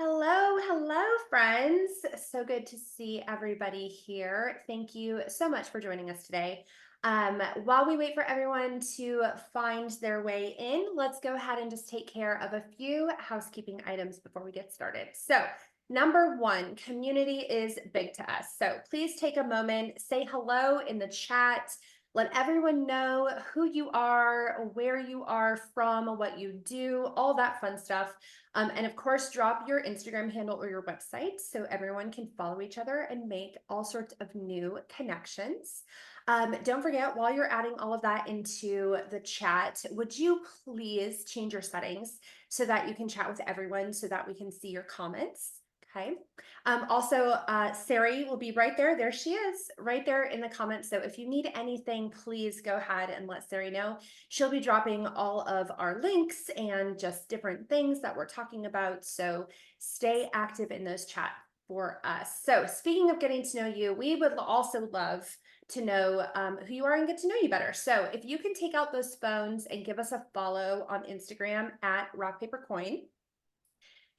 Hello, hello, friends. So good to see everybody here. Thank you so much for joining us today. While we wait for everyone to find their way in, let's go ahead and just take care of a few housekeeping items before we get started. So, number one, community is big to us. So, please take a moment, say hello in the chat. Let everyone know who you are, where you are from, what you do, all that fun stuff. And of course, drop your Instagram handle or your website so everyone can follow each other and make all sorts of new connections. Don't forget, while you're adding all of that into the chat, would you please change your settings so that you can chat with everyone so that we can see your comments? Okay. Also, Sari will be right there. There she is, right there in the comments. So if you need anything, please go ahead and let Sari know. She'll be dropping all of our links and just different things that we're talking about. So stay active in those chat for us. So speaking of getting to know you, we would also love to know who you are and get to know you better. So if you can take out those phones and give us a follow on Instagram at Rock Paper Coin.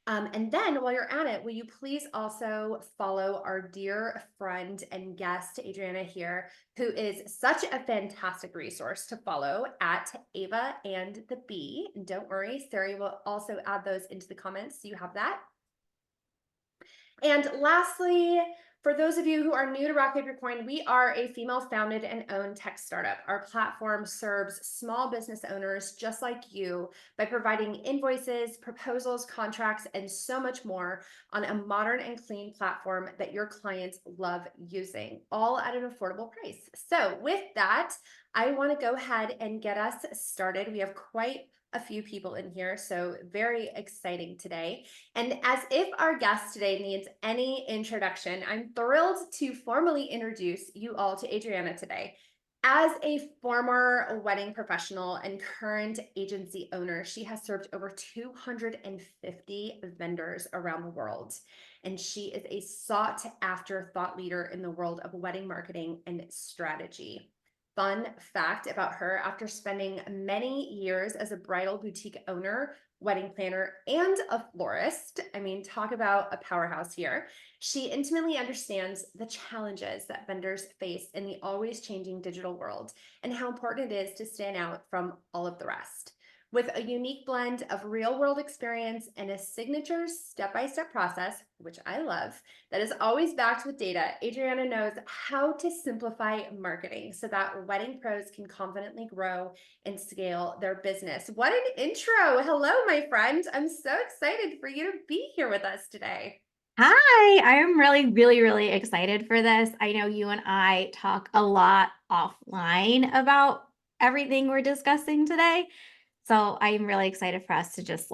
And then while you're at it, will you please also follow our dear friend and guest, Adrienna here, who is such a fantastic resource to follow at Ava and the Bee. And don't worry, Sari will also add those into the comments so you have that. And lastly, for those of you who are new to Rock Paper Coin, we are a female-founded and owned tech startup. Our platform serves small business owners just like you by providing invoices, proposals, contracts, and so much more on a modern and clean platform that your clients love using, all at an affordable price. So with that, I want to go ahead and get us started. We have quite a few people in here, so very exciting today. And as if our guest today needs any introduction, I'm thrilled to formally introduce you all to Adrienna today. As a former wedding professional and current agency owner, she has served over 250 vendors around the world. And she is a sought after thought leader in the world of wedding marketing and strategy. Fun fact about her: after spending many years as a bridal boutique owner, wedding planner, and a florist, I mean, talk about a powerhouse here, she intimately understands the challenges that vendors face in the always changing digital world and how important it is to stand out from all of the rest. With a unique blend of real world experience and a signature step-by-step process, which I love, that is always backed with data, Adrienna knows how to simplify marketing so that wedding pros can confidently grow and scale their business. What an intro. Hello, my friend. I'm so excited for you to be here with us today. Hi, I am really excited for this. I know you and I talk a lot offline about everything we're discussing today. So I'm really excited for us to just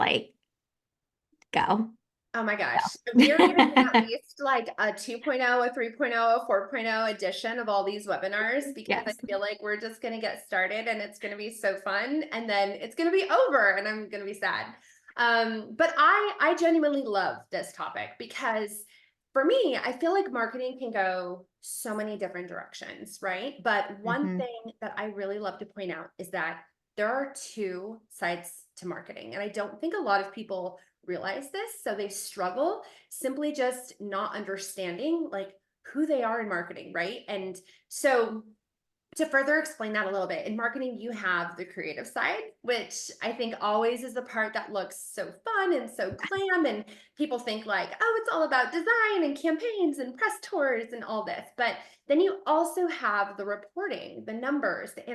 go. Oh my gosh. We are going to do at So. least like a 2.0, a 3.0, a 4.0 edition of all these webinars because I Yes. feel like we're just going to get started and it's going to be so fun and then it's going to be over and I'm going to be sad. But I genuinely love this topic because for me, I feel like marketing can go so many different directions, right? But one Mhm. thing that I really love to point out is that there are two sides to marketing. And I don't think a lot of people realize this. So they struggle simply just not understanding like who they are in marketing, right? And so to further explain that a little bit, in marketing, you have the creative side, which I think always is the part that looks so fun and so glam. And people think like, oh, it's all about design and campaigns and press tours and all this. But then you also have the reporting, the numbers, the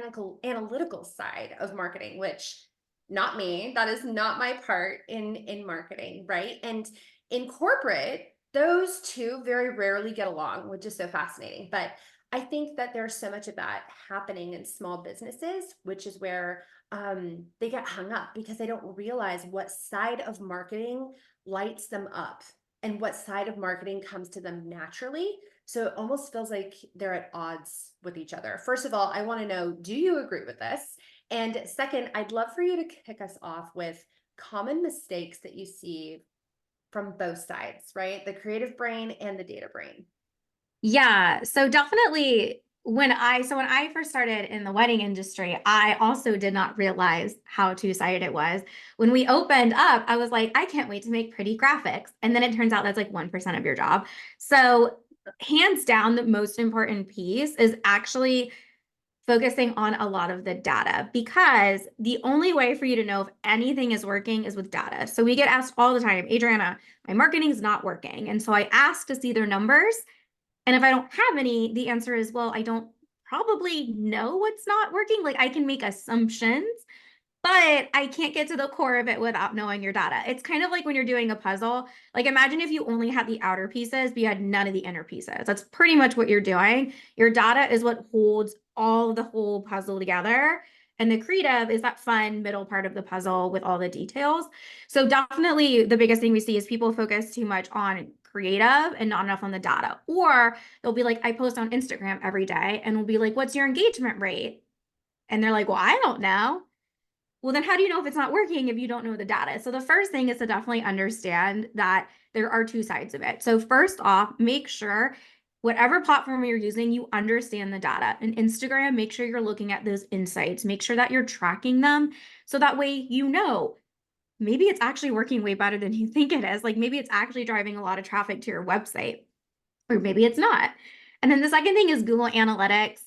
analytical side of marketing, which not me, that is not my part in marketing, right? And in corporate, those two very rarely get along, which is so fascinating. But I think that there's so much of that happening in small businesses, which is where they get hung up because they don't realize what side of marketing lights them up and what side of marketing comes to them naturally. So it almost feels like they're at odds with each other. First of all, I want to know, do you agree with this? And second, I'd love for you to kick us off with common mistakes that you see from both sides, right? The creative brain and the data brain. Yeah, so definitely when I first started in the wedding industry, I also did not realize how two-sided it was. When we opened up, I was like, I can't wait to make pretty graphics. And then it turns out that's like 1% of your job. So hands down, the most important piece is actually focusing on a lot of the data, because the only way for you to know if anything is working is with data. So we get asked all the time, Adriana, my marketing is not working. And so I ask to see their numbers. And if I don't have any, the answer is, well, I don't probably know what's not working. Like I can make assumptions, but I can't get to the core of it without knowing your data. It's kind of like when you're doing a puzzle. Like imagine if you only had the outer pieces, but you had none of the inner pieces. That's pretty much what you're doing. Your data is what holds all the whole puzzle together. And the creative is that fun middle part of the puzzle with all the details. So definitely the biggest thing we see is people focus too much on creative and not enough on the data. Or they'll be like, I post on Instagram every day and we'll be like, what's your engagement rate? And they're like, well, I don't know. Well, then how do you know if it's not working if you don't know the data? So the first thing is to definitely understand that there are two sides of it. So first off, make sure whatever platform you're using, you understand the data. And Instagram, make sure you're looking at those insights. Make sure that you're tracking them. So that way, you know, maybe it's actually working way better than you think it is. Like maybe it's actually driving a lot of traffic to your website, or maybe it's not. And then the second thing is Google Analytics.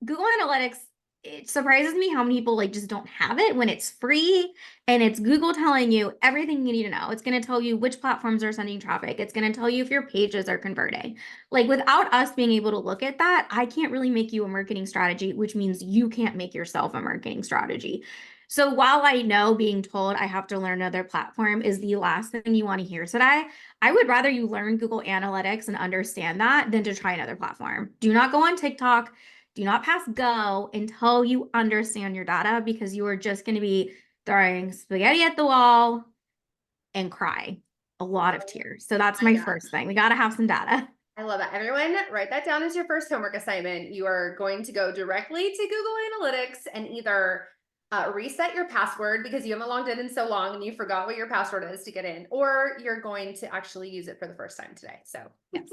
Google Analytics, it surprises me how many people like just don't have it when it's free, and it's Google telling you everything you need to know. It's going to tell you which platforms are sending traffic. It's going to tell you if your pages are converting. Like without us being able to look at that, I can't really make you a marketing strategy, which means you can't make yourself a marketing strategy. So while I know being told I have to learn another platform is the last thing you want to hear today, I would rather you learn Google Analytics and understand that than to try another platform. Do not go on TikTok. Do not pass go until you understand your data, because you are just going to be throwing spaghetti at the wall and cry a lot of tears. So that's My my gosh. first thing. We got to have some data. I love it. Everyone, write that down as your first homework assignment. You are going to go directly to Google Analytics and either reset your password because you haven't logged in so long and you forgot what your password is to get in, or you're going to actually use it for the first time today. So, Yes.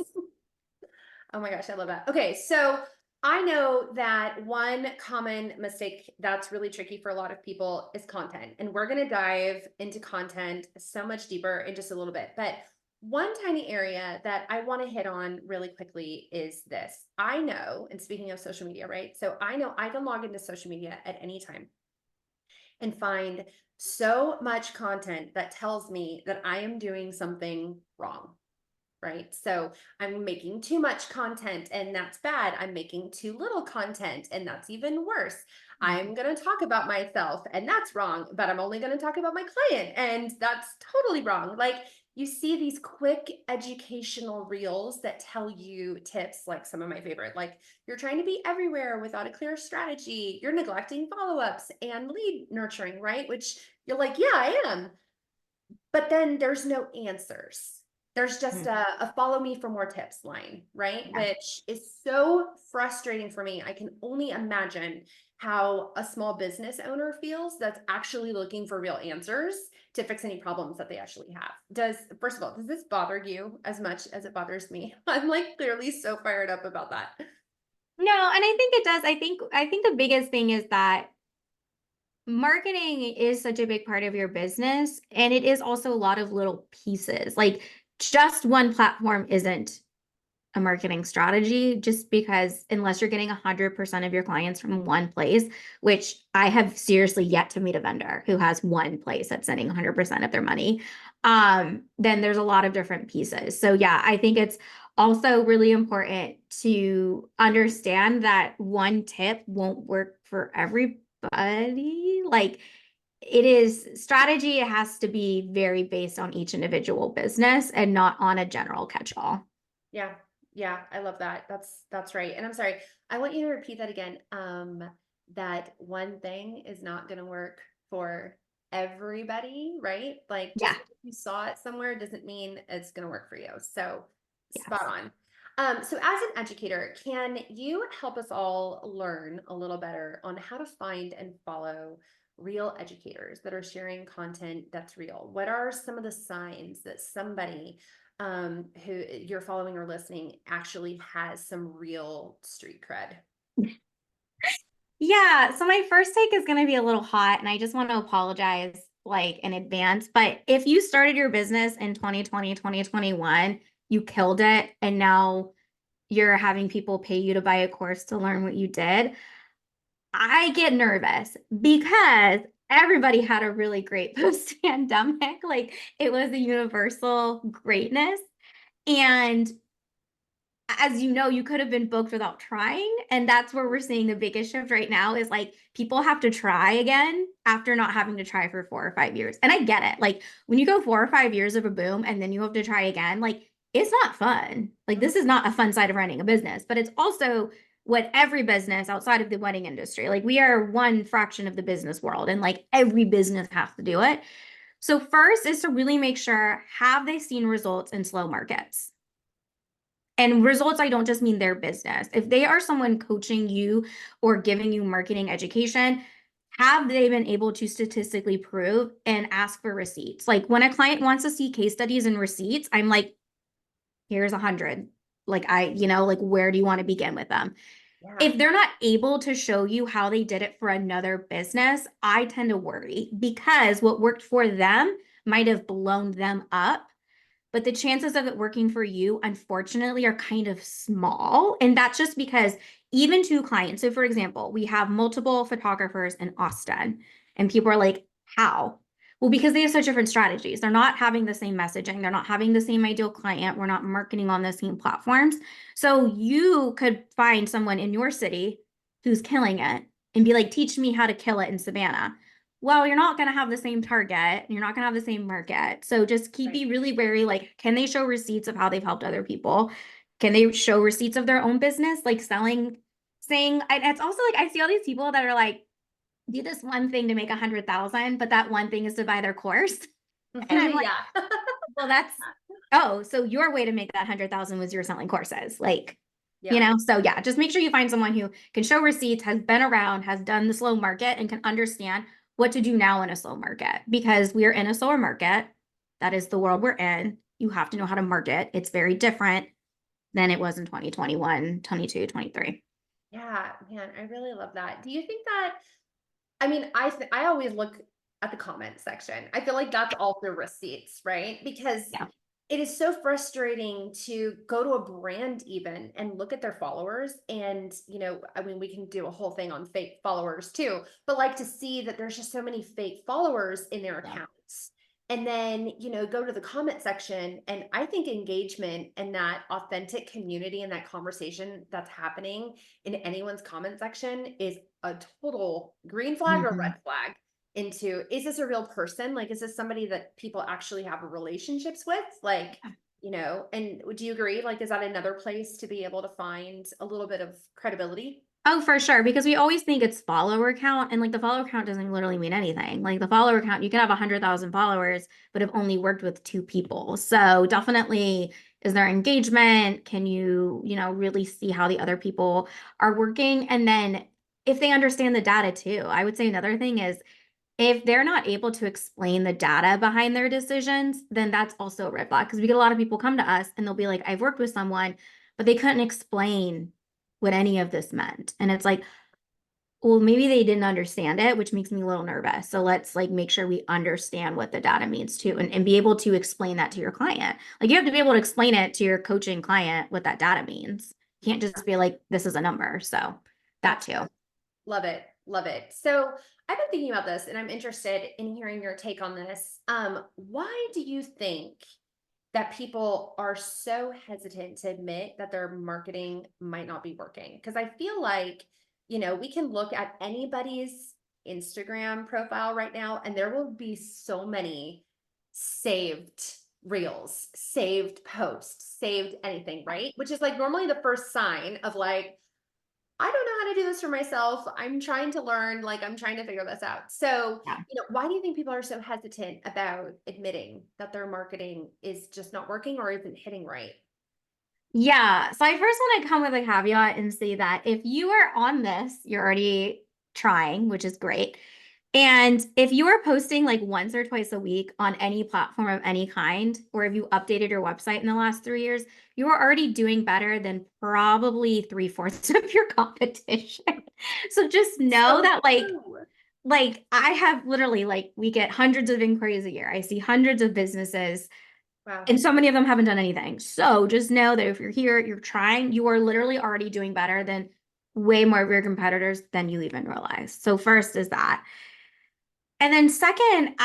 oh my gosh, I love that. Okay, so I know that one common mistake that's really tricky for a lot of people is content. And we're going to dive into content so much deeper in just a little bit. But one tiny area that I want to hit on really quickly is this. I know, and speaking of social media, right? So I know I can log into social media at any time and find so much content that tells me that I am doing something wrong, right? So I'm making too much content and that's bad. I'm making too little content and that's even worse. I'm going to talk about myself and that's wrong, but I'm only going to talk about my client and that's totally wrong. Like you see these quick educational reels that tell you tips, like some of my favorite, like you're trying to be everywhere without a clear strategy. You're neglecting follow-ups and lead nurturing, right? Which you're like, yeah, I am. But then there's no answers. There's just Mhm. a follow me for more tips line, right? Yeah. Which is so frustrating for me. I can only imagine how a small business owner feels that's actually looking for real answers to fix any problems that they actually have. First of all, does this bother you as much as it bothers me? I'm like clearly so fired up about that. No, and I think it does. I think the biggest thing is that marketing is such a big part of your business, and it is also a lot of little pieces. Like just one platform isn't a marketing strategy, just because unless you're getting 100% of your clients from one place, which I have seriously yet to meet a vendor who has one place that's sending 100% of their money, then there's a lot of different pieces. So yeah, I think it's also really important to understand that one tip won't work for everybody. Like it is strategy, it has to be very based on each individual business and not on a general catch-all. Yeah. Yeah, I love that. That's right. And I'm sorry. I want you to repeat that again. That one thing is not going to work for everybody, right? Like just Yeah. because you saw it somewhere doesn't mean it's going to work for you. So spot Yes. on. So as an educator, can you help us all learn a little better on how to find and follow real educators that are sharing content that's real? What are some of the signs that somebody who you're following or listening actually has some real street cred? Yeah, so my first take is going to be a little hot, and I just want to apologize like in advance. But if you started your business in 2020, 2021, you killed it, and now you're having people pay you to buy a course to learn what you did. I get nervous because everybody had a really great post-pandemic. Like it was a universal greatness. And as you know, you could have been booked without trying. And that's where we're seeing the biggest shift right now is like people have to try again after not having to try for 4 or 5 years. And I get it. Like when you go 4 or 5 years of a boom and then you have to try again, like it's not fun. Like this is not a fun side of running a business, but it's also what every business outside of the wedding industry, like we are one fraction of the business world and like every business has to do it. So first is to really make sure, have they seen results in slow markets? And results, I don't just mean their business. If they are someone coaching you or giving you marketing education, have they been able to statistically prove and ask for receipts? Like when a client wants to see case studies and receipts, I'm like, here's 100. Like like where do you want to begin with them? Yeah. If they're not able to show you how they did it for another business, I tend to worry because what worked for them might have blown them up, but the chances of it working for you, unfortunately, are kind of small. And that's just because even two clients, so for example, we have multiple photographers in Austin, and people are like, how? Well, because they have such different strategies. They're not having the same messaging, they're not having the same ideal client, we're not marketing on the same platforms. So you could find someone in your city who's killing it and be like, teach me how to kill it in Savannah. Well, you're not going to have the same target. You're not going to have the same market. So just be really wary. Like, can they show receipts of how they've helped other people? Can they show receipts of their own business? Like saying, it's also like, I see all these people that are like, do this one thing to make 100,000, but that one thing is to buy their course. And I'm like, Yeah. well, oh, so your way to make that 100,000 was you're selling courses. Like, Yeah. so yeah, just make sure you find someone who can show receipts, has been around, has done the slow market, and can understand what to do now in a slow market because we are in a slower market. That is the world we're in. You have to know how to market. It's very different than it was in 2021, 22, 23. Yeah, man, I really love that. Do you think that, I mean, I always look at the comment section. I feel like that's all the receipts, right? Because Yeah. it is so frustrating to go to a brand even and look at their followers. And, I mean, we can do a whole thing on fake followers too, but like to see that there's just so many fake followers in their Yeah. accounts. And then, go to the comment section. And I think engagement and that authentic community and that conversation that's happening in anyone's comment section is a total green flag or Mhm. red flag into, is this a real person? Like, is this somebody that people actually have relationships with? Like, and do you agree? Like, is that another place to be able to find a little bit of credibility? Oh, for sure. Because we always think it's follower count, and like the follower count doesn't literally mean anything. Like the follower count, you can have 100,000 followers, but have only worked with two people. So definitely, is there engagement? Can you, really see how the other people are working? And then if they understand the data too, I would say another thing is if they're not able to explain the data behind their decisions, then that's also a red flag. Because we get a lot of people come to us and they'll be like, I've worked with someone, but they couldn't explain what any of this meant. And it's like, well, maybe they didn't understand it, which makes me a little nervous. So let's like make sure we understand what the data means too, and be able to explain that to your client. Like you have to be able to explain it to your coaching client what that data means. You can't just be like, this is a number. So that too. Absolutely. Love it. Love it. So I've been thinking about this and I'm interested in hearing your take on this. Why do you think that people are so hesitant to admit that their marketing might not be working? Because I feel like, we can look at anybody's Instagram profile right now, and there will be so many saved reels, saved posts, saved anything, right? Which is like normally the first sign of like, I don't know how to do this for myself. I'm trying to learn, like I'm trying to figure this out. So, Yeah. why do you think people are so hesitant about admitting that their marketing is just not working or isn't hitting right? Yeah. So I first want to come with a caveat and say that if you are on this, you're already trying, which is great. And if you are posting like once or twice a week on any platform of any kind, or if you updated your website in the last 3 years, you are already doing better than probably three-fourths of your competition. So just know So that true. like I have literally like we get hundreds of inquiries a year. I see hundreds of businesses Wow. and so many of them haven't done anything. So just know that if you're here, you're trying, you are literally already doing better than way more of your competitors than you even realize. So first is that. And then second,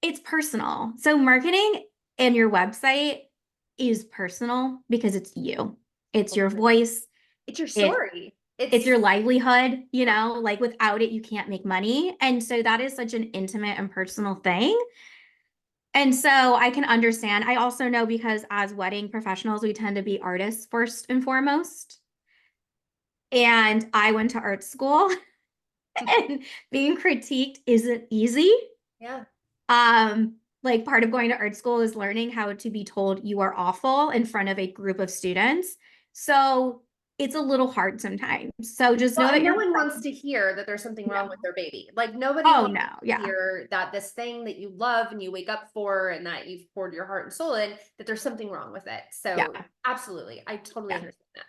it's personal. So marketing and your website is personal because it's you. It's your Totally. voice. It's your It story. it's It's your livelihood, like without it, you can't make money. And so that is such an intimate and personal thing. And so I can understand. I also know because as wedding professionals, we tend to be artists first and foremost. And I went to art school and being critiqued isn't easy. yeah. Like part of going to art school is learning how to be told you are awful in front of a group of students. So it's a little hard sometimes. So just Well, know and that no you're one wants to hear that there's something wrong with no. their baby. Like nobody Oh wants no, to yeah. hear that this thing that you love and you wake up for and that you've poured your heart and soul in, that there's something wrong with it. Yeah. So absolutely. I totally Yeah. understand that.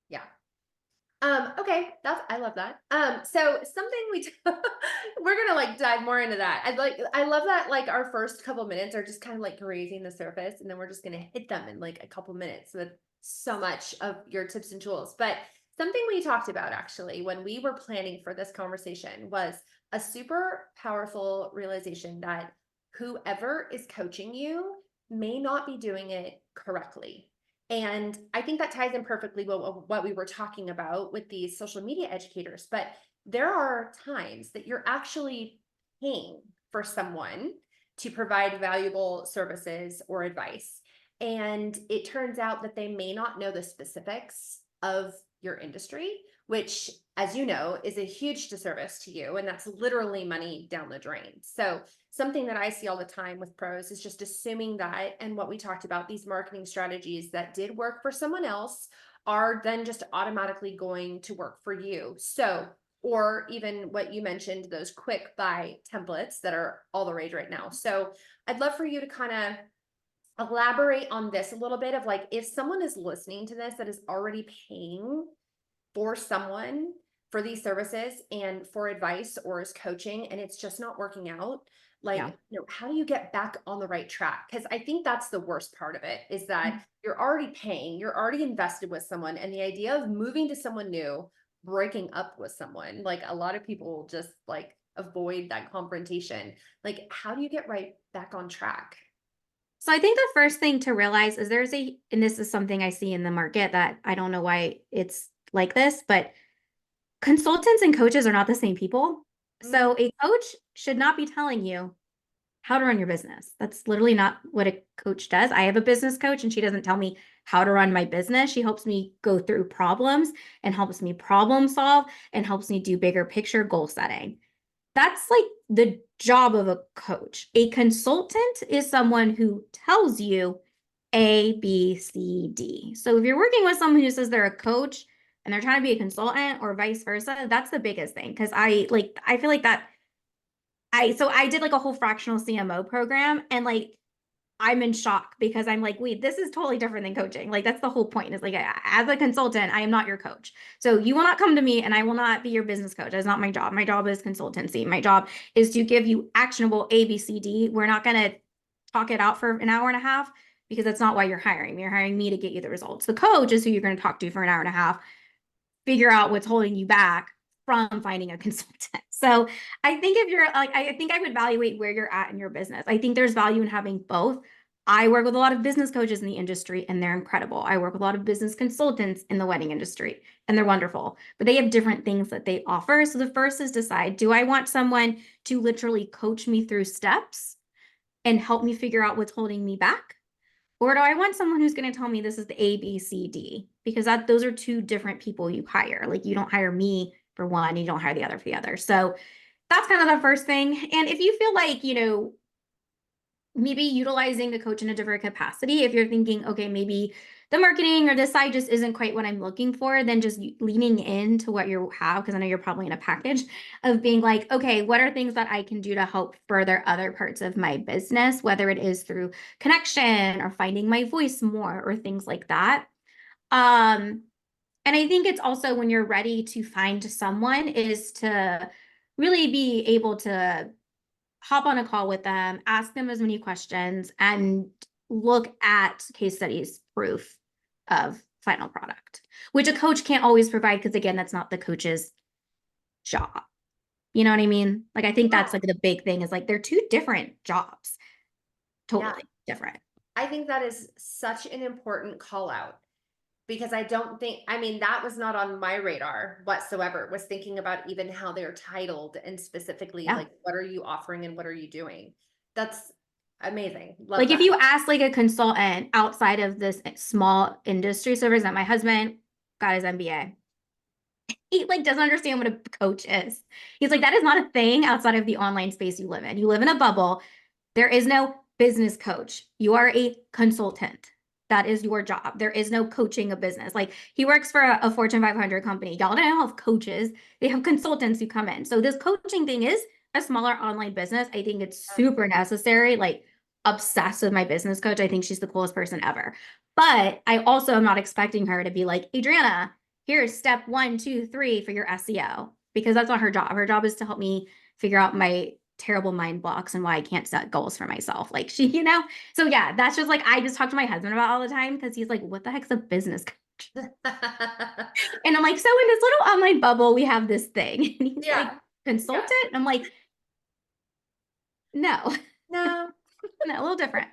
Yeah. Okay, I love that. So something we're gonna like dive more into that. I love that like our first couple minutes are just kind of like grazing the surface, and then we're just gonna hit them in like a couple minutes with so much of your tips and tools. But something we talked about actually when we were planning for this conversation was a super powerful realization that whoever is coaching you may not be doing it correctly. And I think that ties in perfectly with what we were talking about with these social media educators. But there are times that you're actually paying for someone to provide valuable services or advice. And it turns out that they may not know the specifics of your industry, which, as you know, is a huge disservice to you. And that's literally money down the drain. So something that I see all the time with pros is just assuming that, and what we talked about, these marketing strategies that did work for someone else are then just automatically going to work for you. So, or even what you mentioned, those quick buy templates that are all the rage right now. So I'd love for you to kind of elaborate on this a little bit of like, if someone is listening to this that is already paying for someone for these services and for advice or as coaching and it's just not working out, like, Yeah. how do you get back on the right track? Because I think that's the worst part of it is that you're already paying, you're already invested with someone, and the idea of moving to someone new, breaking up with someone, like a lot of people just like avoid that confrontation. Like, how do you get right back on track? So I think the first thing to realize is and this is something I see in the market that I don't know why it's like this, but consultants and coaches are not the same people. Mm, So a coach should not be telling you how to run your business. That's literally not what a coach does. I have a business coach and she doesn't tell me how to run my business. She helps me go through problems and helps me problem solve and helps me do bigger picture goal setting. That's like the job of a coach. A consultant is someone who tells you A, B, C, D. So if you're working with someone who says they're a coach and they're trying to be a consultant or vice versa, that's the biggest thing. Cause I feel like that I did like a whole fractional CMO program and like I'm in shock because I'm like, wait, this is totally different than coaching. Like that's the whole point. Is like as a consultant, I am not your coach. So you will not come to me and I will not be your business coach. That's not my job. My job is consultancy. My job is to give you actionable A, B, C, D. We're not gonna talk it out for an hour and a half because that's not why you're hiring me. You're hiring me to get you the results. The coach is who you're going to talk to for an hour and a half, figure out what's holding you back from finding a consultant. So I think if you're like, I think I would evaluate where you're at in your business. I think there's value in having both. I work with a lot of business coaches in the industry and they're incredible. I work with a lot of business consultants in the wedding industry and they're wonderful, but they have different things that they offer. So the first is decide, do I want someone to literally coach me through steps and help me figure out what's holding me back? Or do I want someone who's going to tell me this is the A, B, C, D? Because those are two different people you hire. Like you don't hire me for one, and you don't hire the other for the other. So that's kind of the first thing. And if you feel like, maybe utilizing the coach in a different capacity, if you're thinking, okay, maybe the marketing or this side just isn't quite what I'm looking for, then just leaning into what you have, because I know you're probably in a package of being like, okay, what are things that I can do to help further other parts of my business, whether it is through connection or finding my voice more or things like that. And I think it's also when you're ready to find someone is to really be able to hop on a call with them, ask them as many questions, and look at case studies proof of final product, which a coach can't always provide because, again, that's not the coach's job. You know what I mean? Like, I think that's like the big thing is like they're two different jobs, totally different. I think that is such an important call out because I don't think, I mean, that was not on my radar whatsoever, was thinking about even how they're titled and specifically like, what are you offering and what are you doing? That's amazing. Love like that. if you ask like a consultant outside of this small industry, so for example, my husband got his MBA. He like doesn't understand what a coach is. He's like, that is not a thing outside of the online space you live in. You live in a bubble. There is no business coach. You are a consultant. That is your job. There is no coaching a business. Like he works for a Fortune 500 company. Y'all don't have coaches. They have consultants who come in. So this coaching thing is a smaller online business. I think it's super necessary. Like obsessed with my business coach. I think she's the coolest person ever. But I also am not expecting her to be like, Adrienna, here's step 1, 2, 3 for your SEO, because that's not her job. Her job is to help me figure out my terrible mind blocks and why I can't set goals for myself. Like she, so yeah, that's just like, I just talk to my husband about all the time because he's like, what the heck's a business coach? And I'm like, so in this little online bubble, we have this thing. And he's like, consultant? And I'm like, no, No. no, a little different.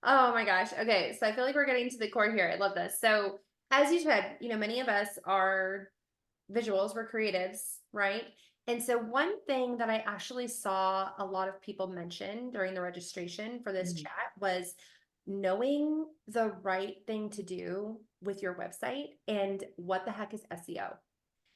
Oh my gosh. Okay. So I feel like we're getting to the core here. I love this. So as you said, many of us are visuals, we're creatives, right? And so one thing that I actually saw a lot of people mention during the registration for this chat was knowing the right thing to do with your website and what the heck is SEO.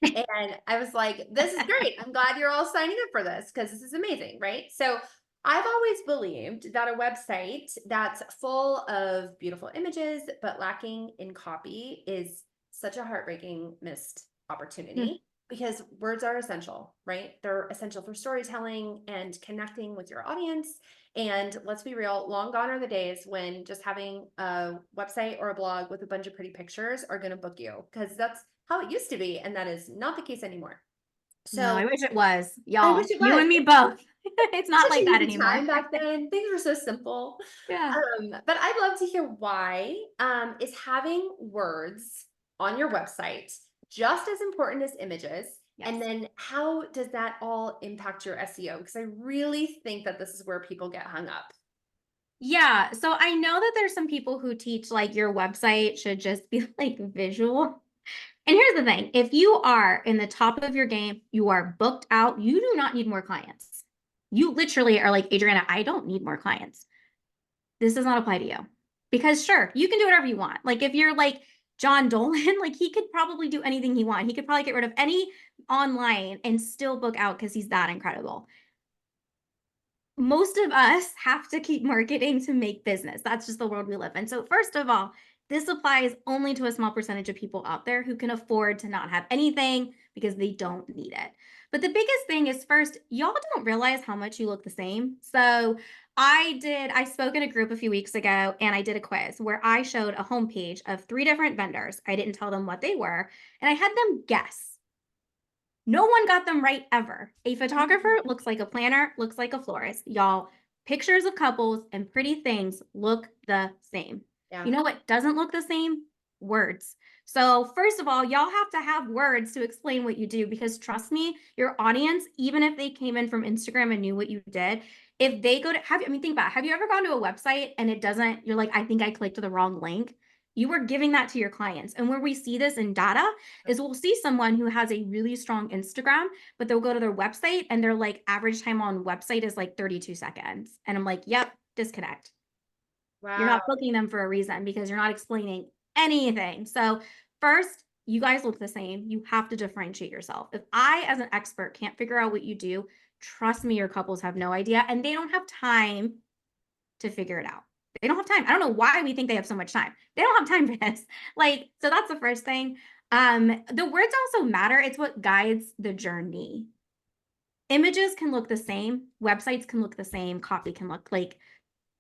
And I was like, this is great. I'm glad you're all signing up for this because this is amazing, right? So I've always believed that a website that's full of beautiful images but lacking in copy is such a heartbreaking missed opportunity because words are essential, right? They're essential for storytelling and connecting with your audience. And let's be real, long gone are the days when just having a website or a blog with a bunch of pretty pictures are going to book you, because that's how it used to be. And that is not the case anymore. So no, I wish it was, y'all. I wish it was. You and me both. It's not like that anymore. Time back then, things were so simple. Yeah. But I'd love to hear why is having words on your website just as important as images? Yes. And then how does that all impact your SEO? Because I really think that this is where people get hung up. Yeah. So I know that there's some people who teach like your website should just be like visual. And here's the thing, if you are in the top of your game, you are booked out, you do not need more clients. You literally are like, Adrienna, I don't need more clients. This does not apply to you. Because sure, you can do whatever you want. Like if you're like John Dolan, like he could probably do anything he wants. He could probably get rid of any online and still book out because he's that incredible. Most of us have to keep marketing to make business. That's just the world we live in. So first of all, this applies only to a small percentage of people out there who can afford to not have anything because they don't need it. But the biggest thing is first, y'all don't realize how much you look the same. So I spoke in a group a few weeks ago and I did a quiz where I showed a homepage of 3 different vendors. I didn't tell them what they were, and I had them guess. No one got them right ever. A photographer looks like a planner, looks like a florist. Y'all, pictures of couples and pretty things look the same. Yeah. You know what doesn't look the same? Words. So first of all, y'all have to have words to explain what you do, because trust me, your audience, even if they came in from Instagram and knew what you did, if they go to think about it, have you ever gone to a website and it doesn't, you're like, I think I clicked the wrong link. You are giving that to your clients. And where we see this in data is we'll see someone who has a really strong Instagram, but they'll go to their website and their like average time on website is like 32 seconds. And I'm like, yep, disconnect. Wow. You're not booking them for a reason because you're not explaining anything. So first, you guys look the same. You have to differentiate yourself. If I, as an expert, can't figure out what you do, trust me, your couples have no idea and they don't have time to figure it out. They don't have time. I don't know why we think they have so much time. They don't have time for this. Like, so that's the first thing. The words also matter. It's what guides the journey. Images can look the same, websites can look the same, copy can look like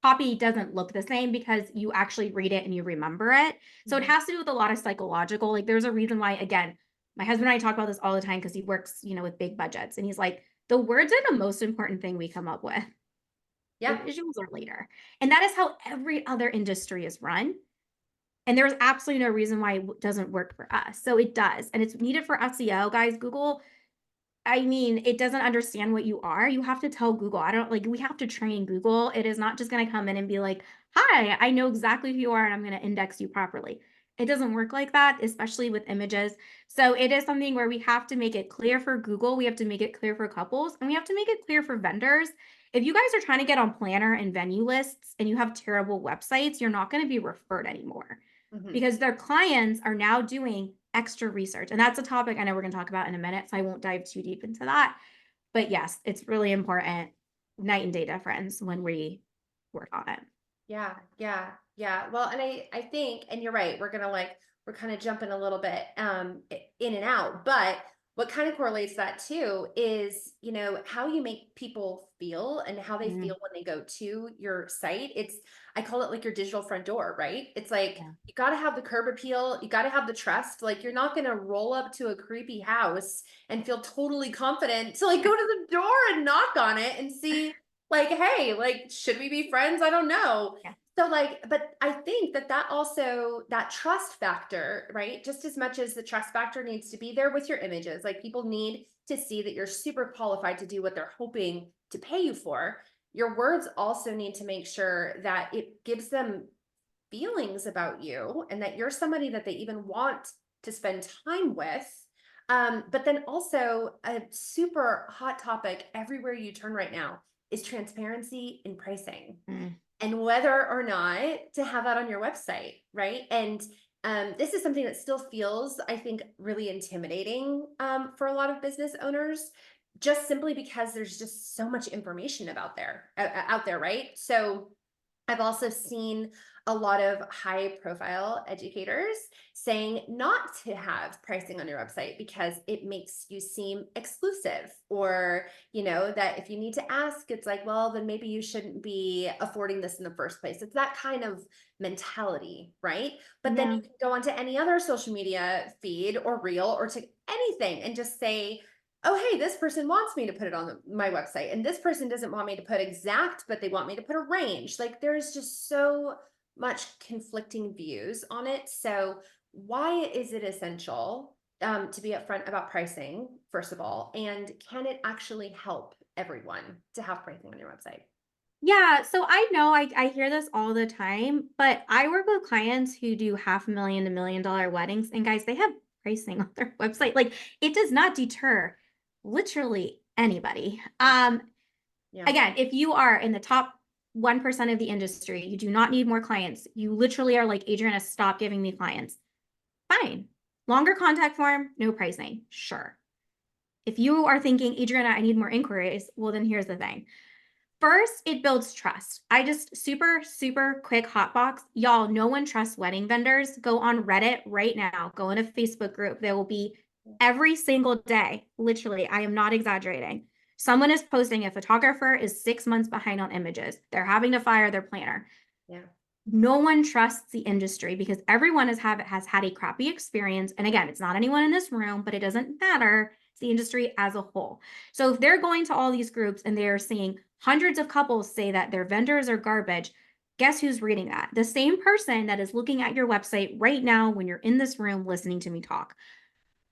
copy doesn't look the same because you actually read it and you remember it. So it has to do with a lot of psychological, like there's a reason why, again, my husband and I talk about this all the time because he works, with big budgets. And he's like, the words are the most important thing we come up with. The Yeah. visuals are later. And that is how every other industry is run. And there's absolutely no reason why it doesn't work for us. So it does. And it's needed for SEO, guys. Google, I mean, it doesn't understand what you are. You have to tell Google. I don't like, we have to train Google. It is not just going to come in and be like, hi, I know exactly who you are and I'm going to index you properly. It doesn't work like that, especially with images. So it is something where we have to make it clear for Google. We have to make it clear for couples and we have to make it clear for vendors. If you guys are trying to get on planner and venue lists and you have terrible websites, you're not going to be referred anymore because their clients are now doing extra research. And that's a topic I know we're going to talk about in a minute, so I won't dive too deep into that. But yes, it's really important, night and day difference when we work on it. Yeah, yeah, yeah. Well, and I think, and you're right, we're kind of jumping a little bit in and out, but what kind of correlates that too is, how you make people feel and how they feel when they go to your site. I call it like your digital front door, right? It's like Yeah. you got to have the curb appeal, you got to have the trust. Like you're not going to roll up to a creepy house and feel totally confident to like go to the door and knock on it and see like, hey, like, should we be friends? I don't know. Yeah. So like, but I think that also, that trust factor, right? Just as much as the trust factor needs to be there with your images, like people need to see that you're super qualified to do what they're hoping to pay you for. Your words also need to make sure that it gives them feelings about you and that you're somebody that they even want to spend time with. But then also a super hot topic everywhere you turn right now is transparency in pricing and whether or not to have that on your website, right? And this is something that still feels, I think, really intimidating for a lot of business owners, just simply because there's just so much information out there, right? So I've also seen a lot of high profile educators saying not to have pricing on your website because it makes you seem exclusive, or, that if you need to ask, it's like, well, then maybe you shouldn't be affording this in the first place. It's that kind of mentality, right? But then Yeah. you can go onto any other social media feed or reel or to anything and just say, oh, hey, this person wants me to put it on my website, and this person doesn't want me to put exact, but they want me to put a range. Like there's just so much conflicting views on it. So why is it essential to be upfront about pricing, first of all, and can it actually help everyone to have pricing on your website? Yeah, so I know I hear this all the time, but I work with clients who do $500,000 to $1 million weddings, and guys, they have pricing on their website. Like it does not deter literally anybody. Yeah. Again, if you are in the top 1% of the industry, you do not need more clients. You literally are like, Adrienna, stop giving me clients. Fine. Longer contact form, no pricing. Sure. If you are thinking, Adrienna, I need more inquiries, well, then here's the thing. First, it builds trust. I just super quick hot box. Y'all, no one trusts wedding vendors. Go on Reddit right now. Go in a Facebook group. There will be every single day. Literally, I am not exaggerating. Someone is posting a photographer is 6 months behind on images. They're having to fire their planner. Yeah. No one trusts the industry because everyone has had a crappy experience. And again, it's not anyone in this room, but it doesn't matter. It's the industry as a whole. So if they're going to all these groups and they're seeing hundreds of couples say that their vendors are garbage, guess who's reading that? The same person that is looking at your website right now when you're in this room listening to me talk.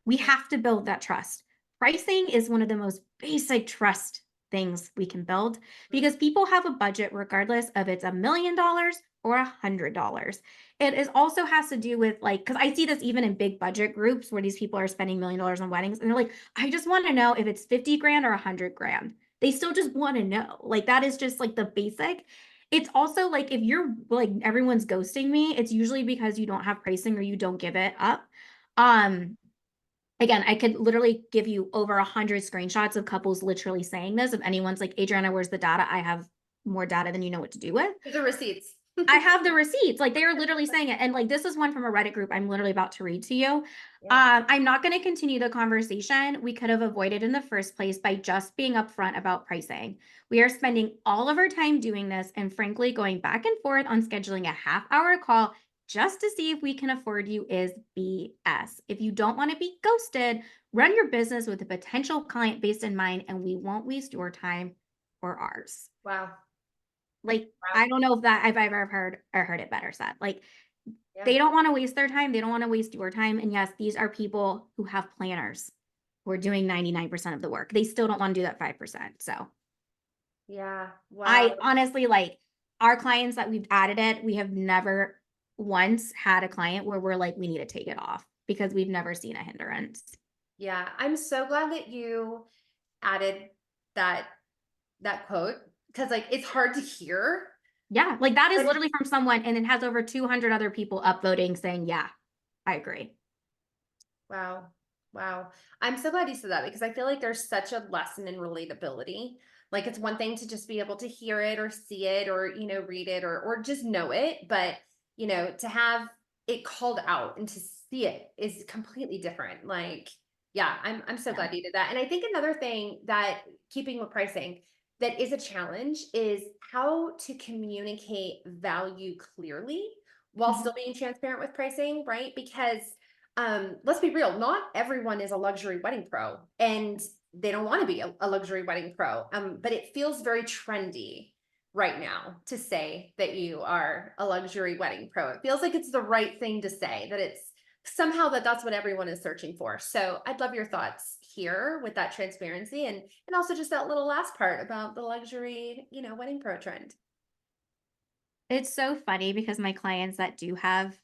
We have to build that trust. Pricing is one of the most basic trust things we can build because people have a budget regardless of it's $1 million or $100. It is also has to do with like, because I see this even in big budget groups where these people are spending $1 million on weddings and they're like, I just want to know if it's 50 grand or 100 grand. They still just want to know. Like that is just like the basic. It's also like if you're like everyone's ghosting me, it's usually because you don't have pricing or you don't give it up. Again, I could literally give you over 100 screenshots of couples literally saying this. If anyone's like, Adrienna, where's the data? I have more data than you know what to do with. These are receipts. I have the receipts. Like they are literally saying it. And like this is one from a Reddit group I'm literally about to read to you. Yeah. I'm not going to continue the conversation we could have avoided in the first place by just being upfront about pricing. We are spending all of our time doing this and frankly going back and forth on scheduling a half-hour call just to see if we can afford you is BS. If you don't want to be ghosted, run your business with a potential client base in mind and we won't waste your time or ours. Wow. Like, Wow. I don't know if that if I've ever heard it better said. Like, Yeah. they don't want to waste their time. They don't want to waste your time. And yes, these are people who have planners who are doing 99% of the work. They still don't want to do that 5%. So Yeah. Wow. I honestly like our clients that we've added it, we have never once had a client where we're like, we need to take it off because we've never seen a hindrance. Yeah. I'm so glad that you added that quote because like it's hard to hear. Yeah, like that is But literally from someone and it has over 200 other people upvoting saying, yeah, I agree. wow. Wow. I'm so glad you said that because I feel like there's such a lesson in relatability. Like it's one thing to just be able to hear it or see it or, read it or just know it, but to have it called out and to see it is completely different. Like, yeah, I'm so Yeah. glad you did that. And I think another thing that keeping with pricing that is a challenge is how to communicate value clearly while Mhm. still being transparent with pricing, right? Because let's be real, not everyone is a luxury wedding pro and they don't want to be a luxury wedding pro. But it feels very trendy right now to say that you are a luxury wedding pro. It feels like it's the right thing to say, that it's somehow that's what everyone is searching for. So I'd love your thoughts here with that transparency and also just that little last part about the luxury, wedding pro trend. It's so funny because my clients that do have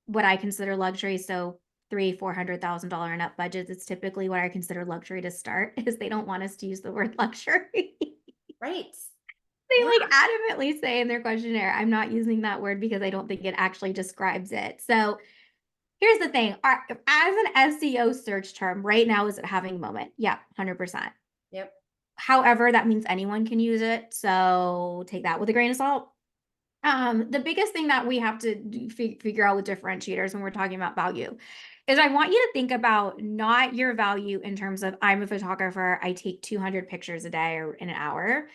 what I consider luxury, so three, $400,000 and up budgets, it's typically what I consider luxury to start is they don't want us to use the word luxury. Right. They Yeah. like adamantly say in their questionnaire, I'm not using that word because I don't think it actually describes it. So here's the thing, as an SEO search term, right now is it having a moment? Yeah, 100%. Yep. However, that means anyone can use it. So take that with a grain of salt. The biggest thing that we have to figure out with differentiators when we're talking about value is I want you to think about not your value in terms of I'm a photographer, I take 200 pictures a day or in an hour,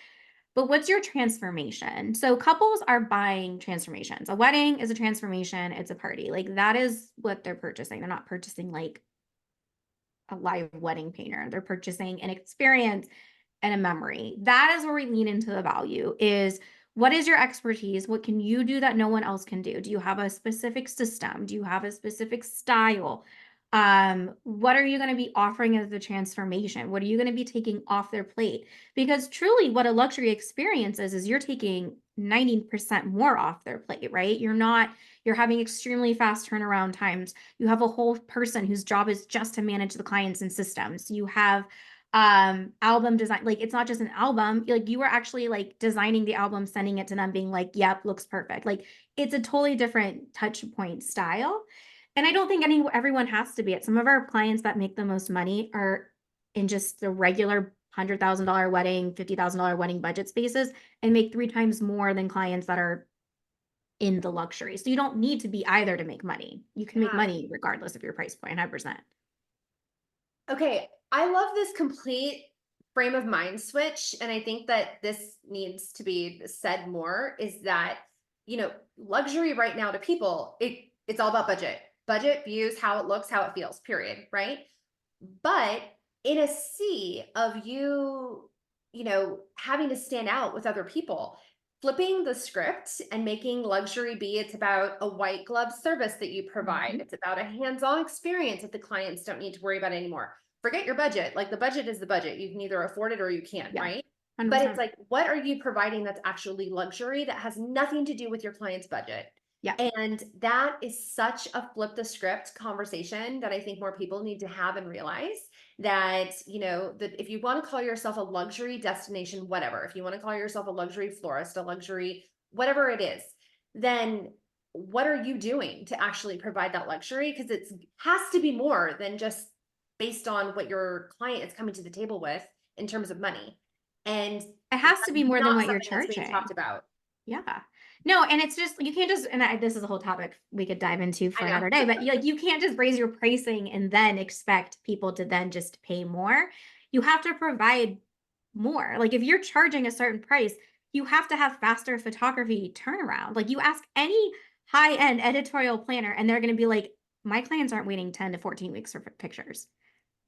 but what's your transformation? So couples are buying transformations. A wedding is a transformation, it's a party. Like that is what they're purchasing. They're not purchasing like a live wedding painter. They're purchasing an experience and a memory. That is where we lean into the value is what is your expertise? What can you do that no one else can do? Do you have a specific system? Do you have a specific style? What are you going to be offering as the transformation? What are you going to be taking off their plate? Because truly what a luxury experience is you're taking 90% more off their plate, right? You're having extremely fast turnaround times. You have a whole person whose job is just to manage the clients and systems. You have album design, like it's not just an album, like you were actually like designing the album, sending it to them, being like, yep, looks perfect. Like it's a totally different touch point style. And I don't think everyone has to be it. Some of our clients that make the most money are in just the regular $100,000 wedding, $50,000 wedding budget spaces and make 3 times more than clients that are in the luxury. So you don't need to be either to make money. You can make Yeah. money regardless of your price point, 100%. Okay, I love this complete frame of mind switch. And I think that this needs to be said more is that, luxury right now to people, it's all about budget. Budget, views, how it looks, how it feels, period. Right. But in a sea of you, having to stand out with other people, flipping the script and making luxury be it's about a white glove service that you provide. Mhm. It's about a hands-on experience that the clients don't need to worry about anymore. Forget your budget. Like the budget is the budget. You can either afford it or you can't, Yeah, right? But it's 100%. like, what are you providing that's actually luxury that has nothing to do with your client's budget? Yeah. And that is such a flip the script conversation that I think more people need to have and realize that, that if you want to call yourself a luxury destination, whatever, if you want to call yourself a luxury florist, a luxury, whatever it is, then what are you doing to actually provide that luxury? Because it has to be more than just based on what your client is coming to the table with in terms of money. And It that's has to be more than not what you're something that's being talked charging. about. Yeah. No, and it's just, you can't just, and this is a whole topic we could dive into I for know. another day, but you can't just raise your pricing and then expect people to then just pay more. You have to provide more. Like if you're charging a certain price, you have to have faster photography turnaround. Like you ask any high-end editorial planner and they're going to be like, my clients aren't waiting 10 to 14 weeks for pictures.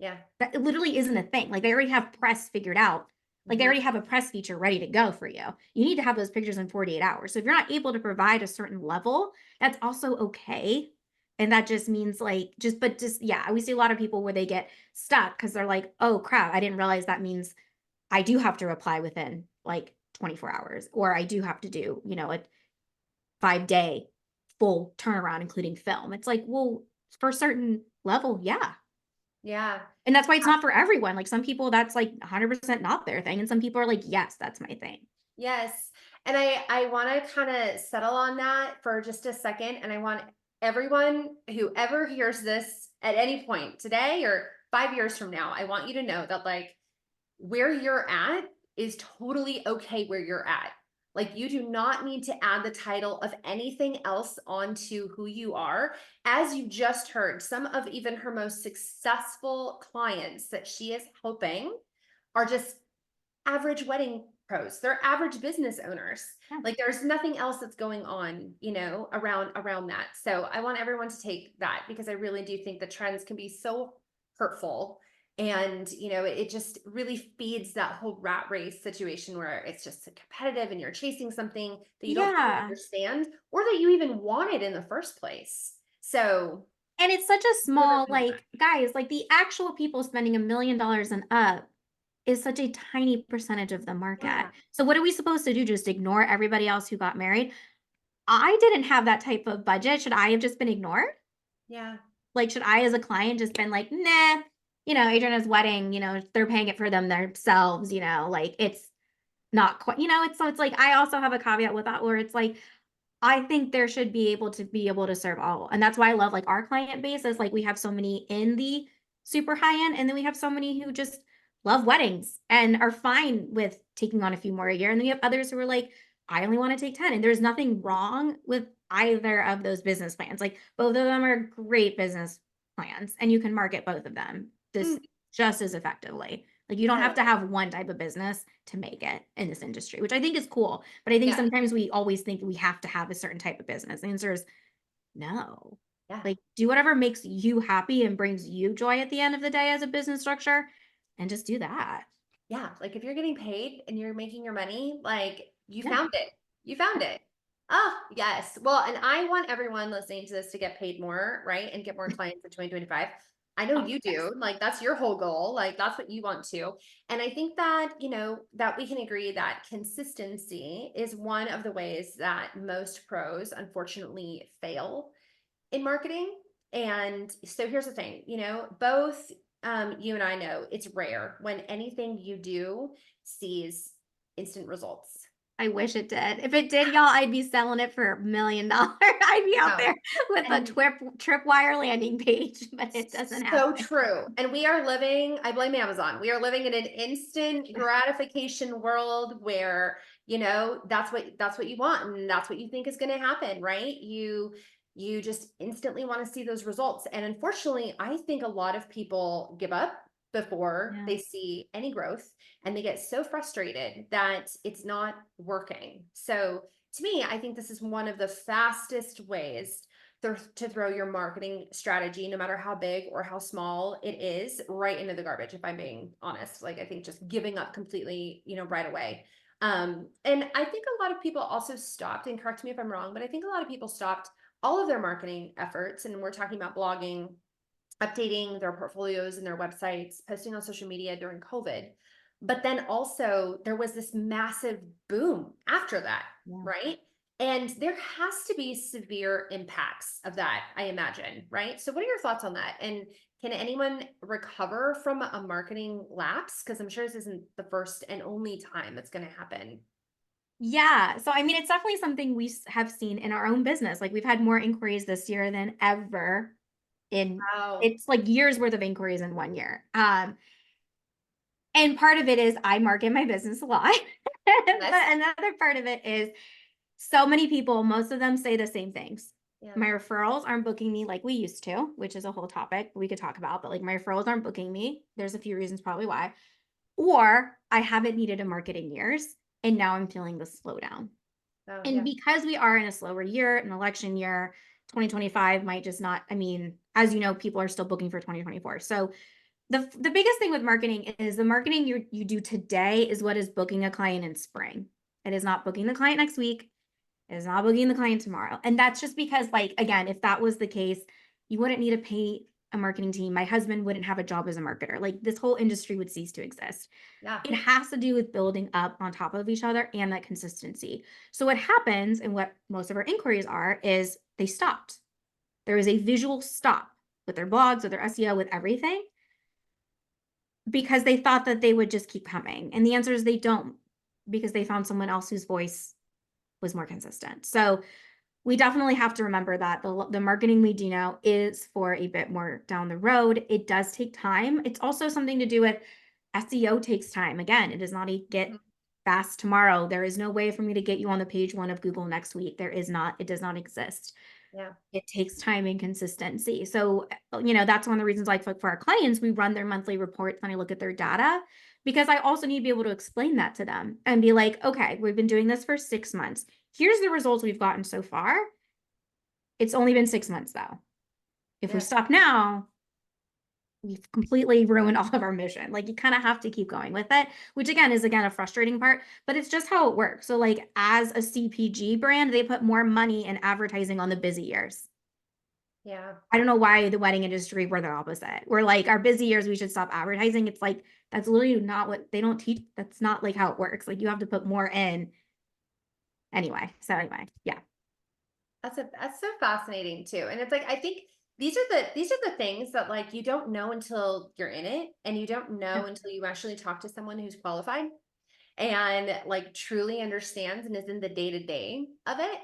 Yeah. That it literally isn't a thing. Like they already have press figured out. Like they Mhm. already have a press feature ready to go for you. You need to have those pictures in 48 hours. So if you're not able to provide a certain level, that's also okay. And that just means like, yeah, we see a lot of people where they get stuck because they're like, oh crap, I didn't realize that means I do have to reply within like 24 hours, or I do have to do, a 5-day full turnaround, including film. It's like, well, for a certain level, yeah. Yeah. And that's why it's not for everyone. Like some people, that's like 100% not their thing. And some people are like, yes, that's my thing. Yes. And I want to kind of settle on that for just a second. And I want everyone who ever hears this at any point today or 5 years from now, I want you to know that like where you're at is totally okay where you're at. Like you do not need to add the title of anything else onto who you are. As you just heard, some of even her most successful clients that she is helping are just average wedding pros. They're average business owners. Yeah. Like there's nothing else that's going on, around that. So I want everyone to take that because I really do think the trends can be so hurtful. And it just really feeds that whole rat race situation where it's just competitive and you're chasing something that you don't fully Yeah. understand or that you even wanted in the first place. So And it's such a never small, know that. like, guys, like the actual people spending $1 million and up is such a tiny percentage of the market. Yeah. So what are we supposed to do? Just ignore everybody else who got married? I didn't have that type of budget. Should I have just been ignored? Yeah. Like, should I as a client just been like, nah, Adriana's wedding, they're paying it for them themselves, like it's not quite, it's like I also have a caveat with that where it's like I think there should be able to serve all. And that's why I love like our client base is like we have so many in the super high end, and then we have so many who just love weddings and are fine with taking on a few more a year. And then we have others who are like, I only want to take 10. And there's nothing wrong with either of those business plans. Like both of them are great business plans, and you can market both of them this Mm, just as effectively. Like you don't have yes. to have one type of business to make it in this industry, which I think is cool. But I think Yeah. sometimes we always think we have to have a certain type of business. The answer is no. Yeah. Like do whatever makes you happy and brings you joy at the end of the day as a business structure, and just do that. Yeah, like if you're getting paid and you're making your money, like you Yeah. found it. You found it. Oh, yes. Well, and I want everyone listening to this to get paid more, right? And get more clients in 2025. I know Oh, you yes. do. Like that's your whole goal. Like that's what you want to. And I think that, that we can agree that consistency is one of the ways that most pros unfortunately fail in marketing. And so here's the thing, both you and I know it's rare when anything you do sees instant results. I wish it did. If it did, y'all, I'd be selling it for $1 million. I'd be out No. there with a And tripwire landing page, but it doesn't so happen. true. And we are living, I blame Amazon. We are living in an instant gratification world where, that's what you want and that's what you think is going to happen, right? You just instantly want to see those results. And unfortunately, I think a lot of people give up before Yeah. they see any growth and they get so frustrated that it's not working. So to me, I think this is one of the fastest ways to throw your marketing strategy, no matter how big or how small it is, right into the garbage, if I'm being honest. Like I think just giving up completely, right away. And I think a lot of people also stopped, and correct me if I'm wrong, but I think a lot of people stopped all of their marketing efforts. And we're talking about blogging, updating their portfolios and their websites, posting on social media during COVID. But then also there was this massive boom after that, Yeah. right? And there has to be severe impacts of that, I imagine, right? So what are your thoughts on that? And can anyone recover from a marketing lapse? Because I'm sure this isn't the first and only time that's going to happen. Yeah. So, I mean, it's definitely something we have seen in our own business. Like, we've had more inquiries this year than ever in Wow. it's like years worth of inquiries in 1 year. And part of it is I market my business a lot. But Yes. another part of it is So many people, most of them say the same things. Yeah. My referrals aren't booking me like we used to, which is a whole topic we could talk about, but like my referrals aren't booking me. There's a few reasons probably why. Or I haven't needed a market in years and now I'm feeling the slowdown. Oh, And yeah. because we are in a slower year, an election year, 2025 might just not, I mean, as you know, people are still booking for 2024. So the biggest thing with marketing is the marketing you do today is what is booking a client in spring. It is not booking the client next week. It is not booking the client tomorrow. And that's just because, like, again, if that was the case, you wouldn't need to pay a marketing team. My husband wouldn't have a job as a marketer. Like, this whole industry would cease to exist. Yeah. It has to do with building up on top of each other and that consistency. So, what happens and what most of our inquiries are is they stopped. There is a visual stop with their blogs, with their SEO, with everything because they thought that they would just keep coming. And the answer is they don't because they found someone else whose voice was more consistent. So we definitely have to remember that the marketing we do now is for a bit more down the road. It does take time. It's also something to do with SEO takes time. Again, it is not a get Mhm. fast tomorrow. There is no way for me to get you on the page one of Google next week. There is not, it does not exist. Yeah. It takes time and consistency. So, you know, that's one of the reasons like for our clients, we run their monthly reports and I look at their data because I also need to be able to explain that to them and be like, okay, we've been doing this for 6 months. Here's the results we've gotten so far. It's only been 6 months though. If we Yeah. stop now, we've completely ruined all of our mission. Like you kind of have to keep going with it, which again is again a frustrating part, but it's just how it works. So like as a CPG brand, they put more money in advertising on the busy years. Yeah. I don't know why the wedding industry we're the opposite. We're like our busy years we should stop advertising. It's like that's literally not what they don't teach. That's not like how it works. Like you have to put more in anyway. So anyway, yeah. That's so fascinating too. And it's like I think these are the things that like you don't know until you're in it and you don't Yeah. know until you actually talk to someone who's qualified and like truly understands and is in the day-to-day of it.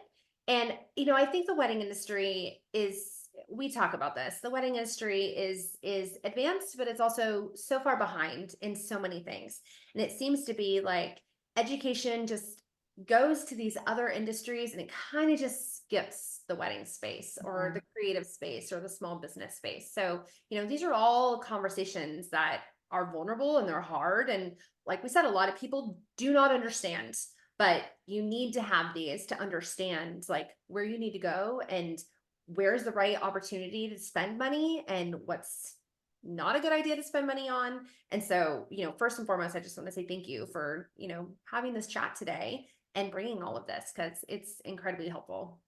And I think the wedding industry is we talk about this. The wedding industry is advanced, but it's also so far behind in so many things. And it seems to be like education just goes to these other industries and it kind of just skips the wedding space or Yeah. the creative space or the small business space. So, these are all conversations that are vulnerable and they're hard. And like we said, a lot of people do not understand, but you need to have these to understand like where you need to go and where's the right opportunity to spend money and what's not a good idea to spend money on. And so, first and foremost, I just want to say thank you for, having this chat today and bringing all of this because it's incredibly helpful.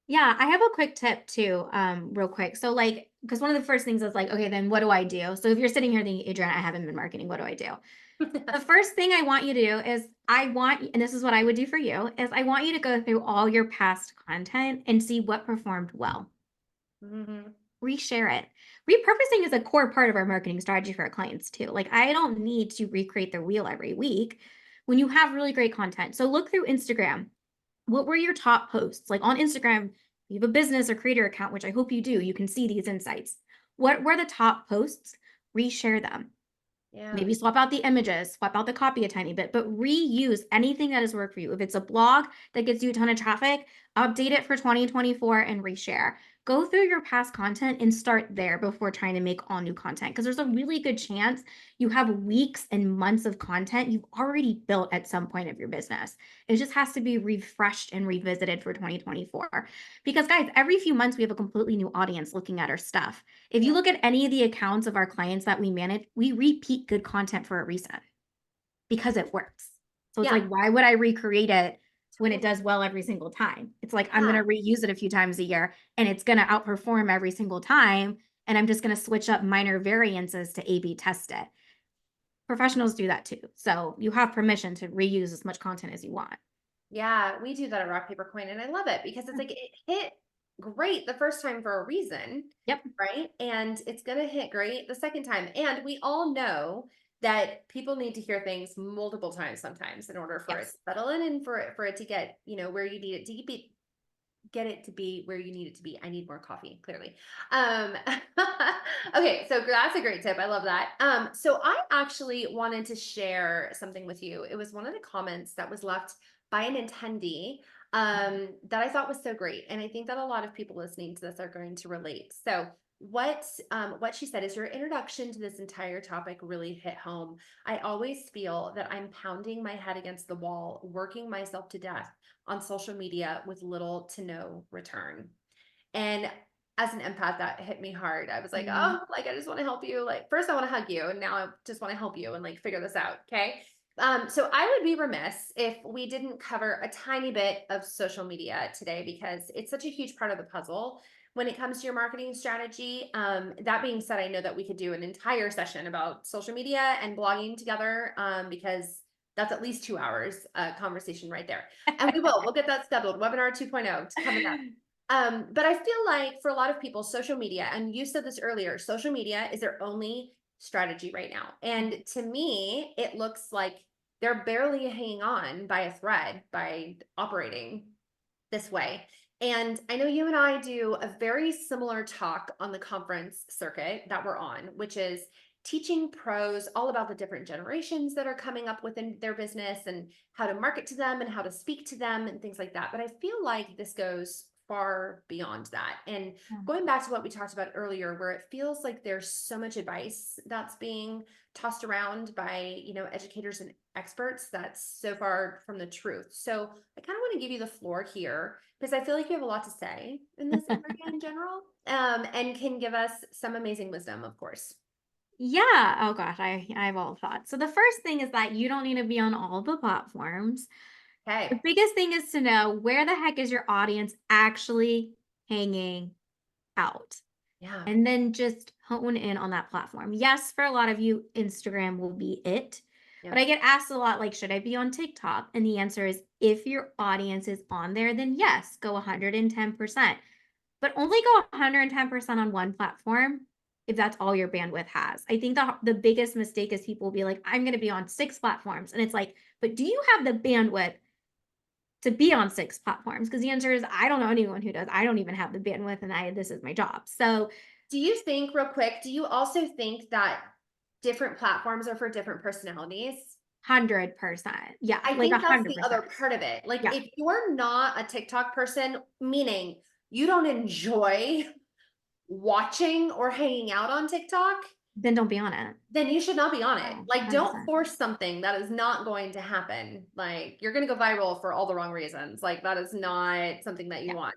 Yeah, I have a quick tip too, real quick. So like, because one of the first things is like, okay, then what do I do? So if you're sitting here thinking, Adriana, I haven't been marketing, what do I do? The first thing I want you to do is and this is what I would do for you, is I want you to go through all your past content and see what performed well. Mhm. Reshare it. Repurposing is a core part of our marketing strategy for our clients too. Like I don't need to recreate the wheel every week when you have really great content. So look through Instagram. What were your top posts? Like on Instagram, you have a business or creator account, which I hope you do. You can see these insights. What were the top posts? Reshare them. Yeah. Maybe swap out the images, swap out the copy a tiny bit, but reuse anything that has worked for you. If it's a blog that gets you a ton of traffic, update it for 2024 and reshare. Go through your past content and start there before trying to make all new content because there's a really good chance you have weeks and months of content you've already built at some point of your business. It just has to be refreshed and revisited for 2024. Because, guys, every few months we have a completely new audience looking at our stuff. If you Yeah. look at any of the accounts of our clients that we manage, we repeat good content for a reason because it works. So it's Yeah. like, why would I recreate it when it Totally. does well every single time? It's like, I'm going Yeah. to reuse it a few times a year and it's going to outperform every single time. And I'm just going to switch up minor variances to A B test it. Professionals do that too. So you have permission to reuse as much content as you want. Yeah, we do that at Rock Paper Coin, and I love it because it's Yeah. like it hit great the first time for a reason, Yep. right? And it's gonna hit great the second time. And we all know that people need to hear things multiple times sometimes in order for it to Yes. settle in and for it to get, where you need it to be get it to be where you need it to be. I need more coffee, clearly. Um, okay, so that's a great tip. I love that. So I actually wanted to share something with you. It was one of the comments that was left by an attendee. that I thought was so great. And I think that a lot of people listening to this are going to relate. So what she said is your introduction to this entire topic really hit home. I always feel that I'm pounding my head against the wall, working myself to death on social media with little to no return. And as an empath, that hit me hard. I was like, Mm. oh, like I just want to help you. Like first I want to hug you, and now I just want to help you and like figure this out. Okay. So I would be remiss if we didn't cover a tiny bit of social media today because it's such a huge part of the puzzle when it comes to your marketing strategy. That being said, I know that we could do an entire session about social media and blogging together because that's at least 2 hours conversation right there. And we'll get that scheduled. Webinar 2.0 coming up. But I feel like for a lot of people, social media, and you said this earlier, social media is their only strategy right now. And to me, it looks like they're barely hanging on by a thread by operating this way. And I know you and I do a very similar talk on the conference circuit that we're on, which is teaching pros all about the different generations that are coming up within their business and how to market to them and how to speak to them and things like that. But I feel like this goes far beyond that. And going back to what we talked about earlier, where it feels like there's so much advice that's being tossed around by, educators and experts that's so far from the truth. So I kind of want to give you the floor here because I feel like you have a lot to say in this area in general, and can give us some amazing wisdom, of course. Yeah. Oh gosh, I have all thoughts. So the first thing is that you don't need to be on all the platforms. The Okay. biggest thing is to know where the heck is your audience actually hanging out. Yeah. And then just hone in on that platform. Yes, for a lot of you, Instagram will be it. But Yep. I get asked a lot, like, should I be on TikTok? And the answer is if your audience is on there, then yes, go 110%. But only go 110% on one platform if that's all your bandwidth has. I think the biggest mistake is people will be like, I'm going to be on 6 platforms. And it's like, but do you have the bandwidth to be on 6 platforms? Because the answer is I don't know anyone who does. I don't even have the bandwidth, and this is my job. So Do you think, real quick, do you also think that different platforms are for different personalities? 100%. Yeah, I like think that's the 100%. other part of it. Like, Yeah, if you're not a TikTok person, meaning you don't enjoy watching or hanging out on TikTok, then don't be on it. then you should not be on it. Oh, Like, don't 100%. force something that is not going to happen. Like, you're going to go viral for all the wrong reasons. Like, that is not something that you Yeah. want.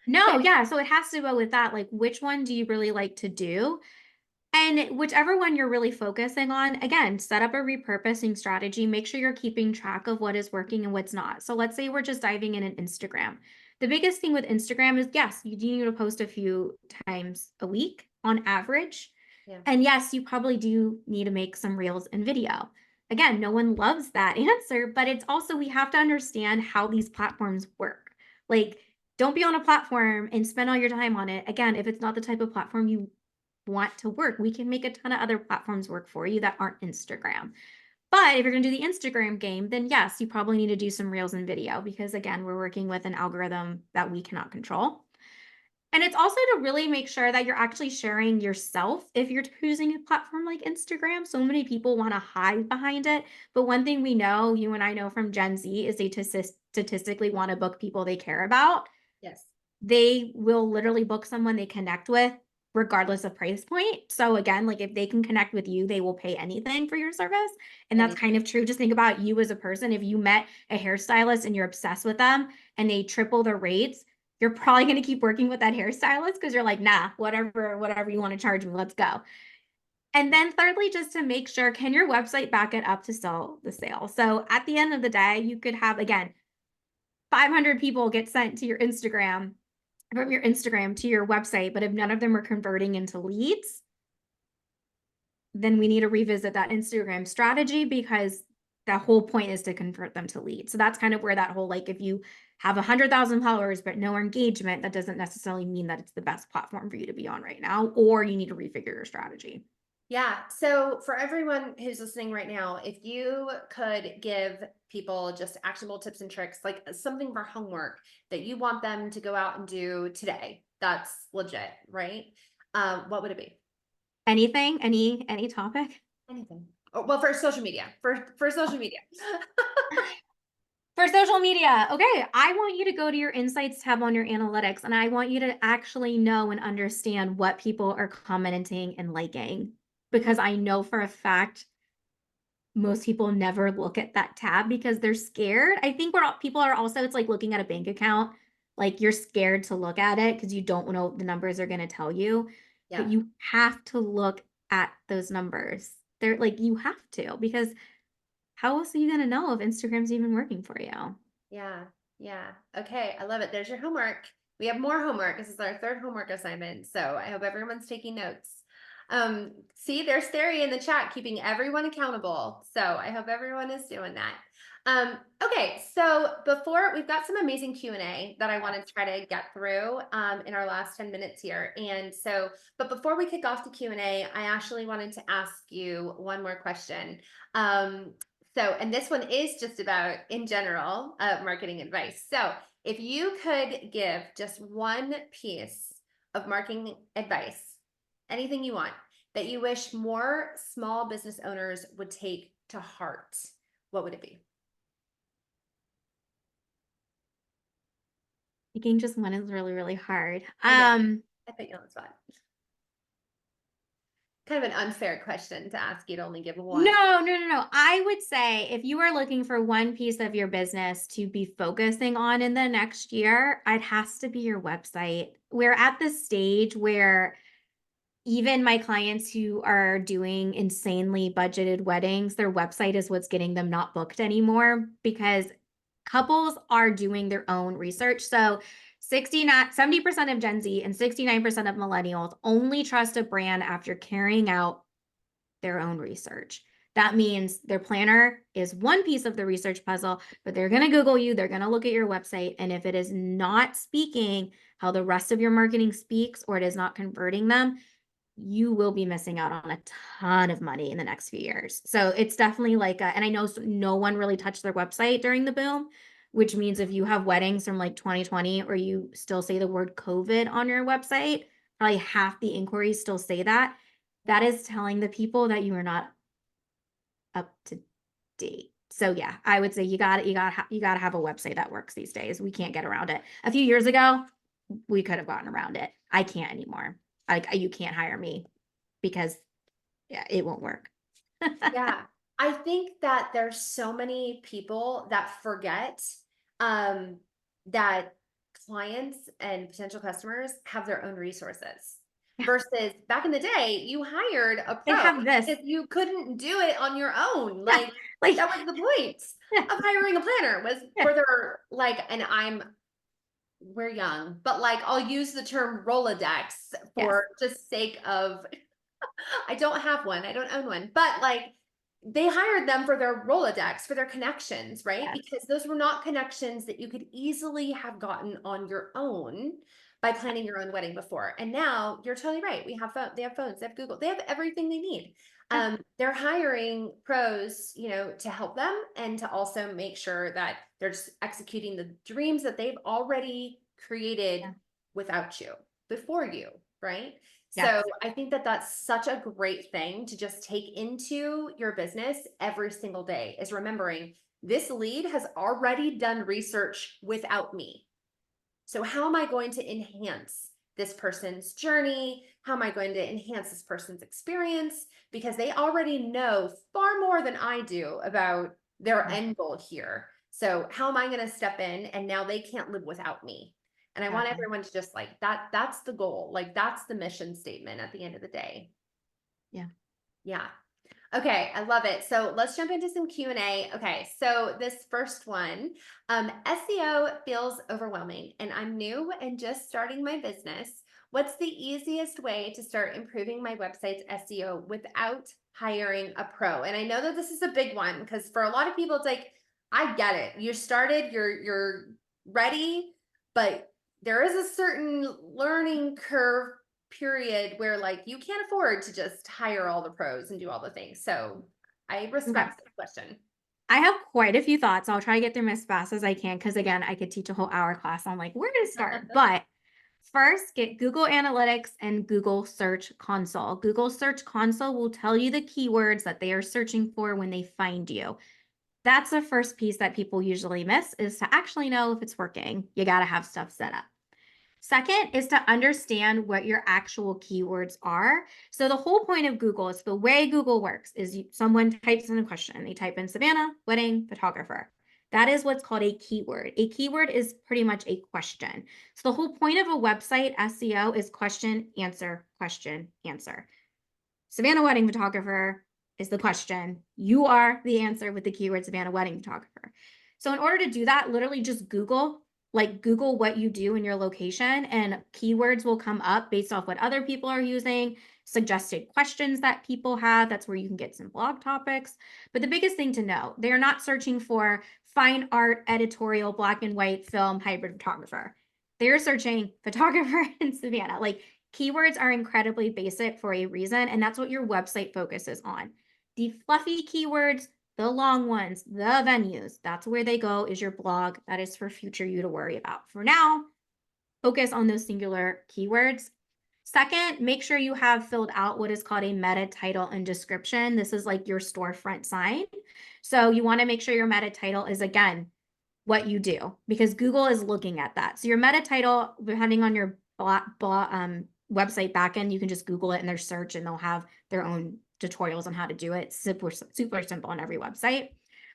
No, Okay. yeah, so it has to go with that, like, which one do you really like to do? And whichever one you're really focusing on, again, set up a repurposing strategy. Make sure you're keeping track of what is working and what's not. So let's say we're just diving in Instagram. The biggest thing with Instagram is yes, you do need to post a few times a week on average. Yeah. And yes, you probably do need to make some reels and video. Again, no one loves that answer, but it's also we have to understand how these platforms work. Like, don't be on a platform and spend all your time on it. Again, if it's not the type of platform you want to work, we can make a ton of other platforms work for you that aren't Instagram. But if you're going to do the Instagram game, then yes, you probably need to do some reels and video because, again, we're working with an algorithm that we cannot control. And it's also to really make sure that you're actually sharing yourself if you're choosing a platform like Instagram. So many people want to hide behind it. But one thing we know, you and I know from Gen Z, is they statistically want to book people they care about. Yes. They will literally book someone they connect with regardless of price point. So again, like if they can connect with you, they will pay anything for your service. And that's kind of true. Just think about you as a person. If you met a hairstylist and you're obsessed with them and they triple their rates, you're probably going to keep working with that hairstylist because you're like, nah, whatever you want to charge me, let's go. And then thirdly, just to make sure, can your website back it up to sell the sale? So at the end of the day, you could have, again, 500 people get sent to your Instagram from your Instagram to your website, but if none of them are converting into leads, then we need to revisit that Instagram strategy because the whole point is to convert them to leads. So that's kind of where that whole, like, if you have 100,000 followers, but no engagement, that doesn't necessarily mean that it's the best platform for you to be on right now, or you need to refigure your strategy. Yeah. So for everyone who's listening right now, if you could give people just actionable tips and tricks, like something for homework that you want them to go out and do today, that's legit, right? What would it be? Anything, any topic? Anything. Oh, well, for social media, for social media. For social media, okay, I want you to go to your insights tab on your analytics, and I want you to actually know and understand what people are commenting and liking, because I know for a fact most people never look at that tab because they're scared. I think people are also, it's like looking at a bank account. Like you're scared to look at it because you don't know what the numbers are going to tell you. But Yeah. you have to look at those numbers. They're like, you have to, because how else are you going to know if Instagram's even working for you? Yeah. Yeah. Okay. I love it. There's your homework. We have more homework. This is our third homework assignment. So I hope everyone's taking notes. See, there's Theory in the chat, keeping everyone accountable. So I hope everyone is doing that. Okay, so before we've got some amazing Q&A that I want to try to get through in our last 10 minutes here. And so, but before we kick off the Q&A, I actually wanted to ask you one more question. And this one is just about, in general, marketing advice. So if you could give just one piece of marketing advice, anything you want, that you wish more small business owners would take to heart, what would it be? Picking just one is really, really hard. I know. I put you on the spot. Kind of an unfair question to ask you to only give one. No. I would say if you are looking for one piece of your business to be focusing on in the next year, it has to be your website. We're at the stage where even my clients who are doing insanely budgeted weddings, their website is what's getting them not booked anymore because couples are doing their own research. So 70% of Gen Z and 69% of millennials only trust a brand after carrying out their own research. That means their planner is one piece of the research puzzle, but they're going to Google you, they're going to look at your website. And if it is not speaking how the rest of your marketing speaks, or it is not converting them, you will be missing out on a ton of money in the next few years. So it's definitely like, and I know no one really touched their website during the boom, which means if you have weddings from like 2020, or you still say the word COVID on your website, probably half the inquiries still say that. That is telling the people that you are not up to date. So yeah, I would say you got to have a website that works these days. We can't get around it. A few years ago, we could have gotten around it. I can't anymore. Like you can't hire me because yeah, it won't work. Yeah. I think that there's so many people that forget that clients and potential customers have their own resources. Versus back in the day, you hired a They pro have this. because you couldn't do it on your own. Yeah, Like like that was the point yeah, of hiring a planner, was yeah, for their we're young, but like I'll use the term Rolodex yes, for just sake of I don't have one. I don't own one. But like they hired them for their Rolodex, for their connections, right? yes, Because those were not connections that you could easily have gotten on your own by planning your own wedding before. And now you're totally right. We have they have phones, they have Google, they have everything they need. yeah, They're hiring pros, to help them and to also make sure that they're just executing the dreams that they've already created yeah, without you, before you, right? yes, So I think that that's such a great thing to just take into your business every single day, is remembering this lead has already done research without me. So how am I going to enhance this person's journey? How am I going to enhance this person's experience? Because they already know far more than I do about their yeah, end goal here. So how am I going to step in, and now they can't live without me? And I want exactly. everyone to just like that's the goal. Like that's the mission statement at the end of the day. Yeah. Yeah. Okay, I love it. So let's jump into some Q&A. Okay, so this first one, SEO feels overwhelming and I'm new and just starting my business. What's the easiest way to start improving my website's SEO without hiring a pro? And I know that this is a big one because for a lot of people, it's like, I get it. You started, you're ready, but there is a certain learning curve period where like you can't afford to just hire all the pros and do all the things. So I Okay. respect the question. I have quite a few thoughts. I'll try to get through them as fast as I can because, again, I could teach a whole hour class on like where to start. But first, get Google Analytics and Google Search Console. Google Search Console will tell you the keywords that they are searching for when they find you. That's the first piece that people usually miss, is to actually know if it's working. You got to have stuff set up. Second is to understand what your actual keywords are. So the whole point of Google is, the way Google works is someone types in a question. They type in Savannah, wedding photographer. That is what's called a keyword. A keyword is pretty much a question. So the whole point of a website SEO is question, answer, question, answer. Savannah wedding photographer is the question. You are the answer with the keyword Savannah wedding photographer. So in order to do that, literally just Google what you do in your location, and keywords will come up based off what other people are using, suggested questions that people have. That's where you can get some blog topics. But the biggest thing to know, they are not searching for fine art, editorial, black and white, film, hybrid photographer. They're searching photographer in Savannah. Like, keywords are incredibly basic for a reason, and that's what your website focuses on. The fluffy keywords, the long ones, the venues, that's where they go, is your blog. That is for future you to worry about. For now, focus on those singular keywords. Second, make sure you have filled out what is called a meta title and description. This is like your storefront sign. So you want to make sure your meta title is, again, what you do, because Google is looking at that. So your meta title, depending on your website backend, you can just Google it in their search and they'll have their own tutorials on how to do it. Super simple on every website,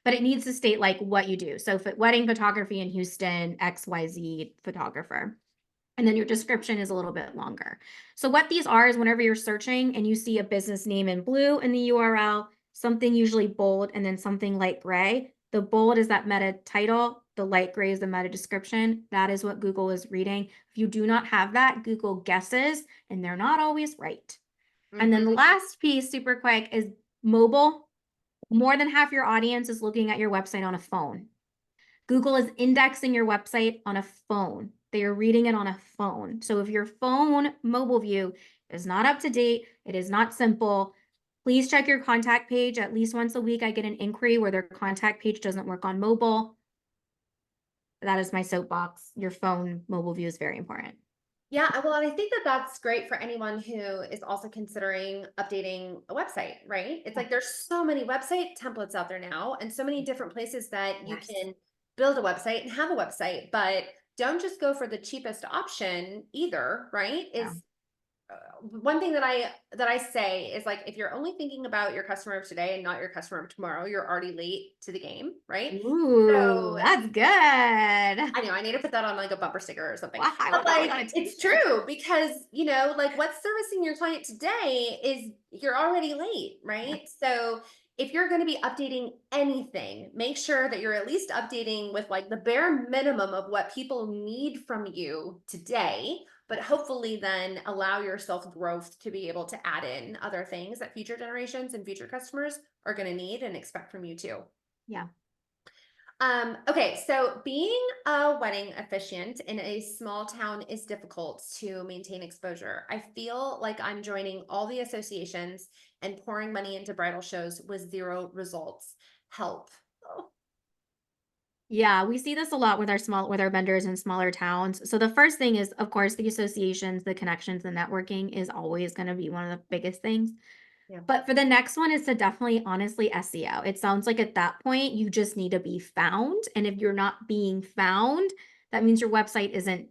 but it needs to state like what you do. So wedding photography in Houston, XYZ photographer. And then your description is a little bit longer. So what these are is, whenever you're searching and you see a business name in blue in the URL, something usually bold, and then something light gray. The bold is that meta title. The light gray is the meta description. That is what Google is reading. If you do not have that, Google guesses, and they're not always right. And then the last piece, super quick, is mobile. More than half your audience is looking at your website on a phone. Google is indexing your website on a phone. They are reading it on a phone. So if your phone mobile view is not up to date, it is not simple, please check your contact page. At least once a week, I get an inquiry where their contact page doesn't work on mobile. That is my soapbox. Your phone mobile view is very important. Yeah, well, and I think that that's great for anyone who is also considering updating a website, right? It's like there's so many website templates out there now, and so many different places that you Yes. can build a website and have a website, but don't just go for the cheapest option either, right? Yeah. One thing that I say is, like, if you're only thinking about your customer of today and not your customer of tomorrow, you're already late to the game, right? Ooh, So that's good. I know I need to put that on like a bumper sticker or something. Wow, I But will totally like, on a it's t-shirt. true, because like, what's servicing your client today is, you're already late, Yeah. right? So if you're going to be updating anything, make sure that you're at least updating with like the bare minimum of what people need from you today, but hopefully then allow yourself growth to be able to add in other things that future generations and future customers are going to need and expect from you too. Yeah. Okay, so being a wedding officiant in a small town is difficult to maintain exposure. I feel like I'm joining all the associations and pouring money into bridal shows with zero results. Help. Oh, Yeah, we see this a lot with our vendors in smaller towns. So the first thing is, of course, the associations, the connections, the networking is always going to be one of the biggest things. yeah. But for the next one is to definitely, honestly, SEO. It sounds like at that point you just need to be found. And if you're not being found, that means your website isn't,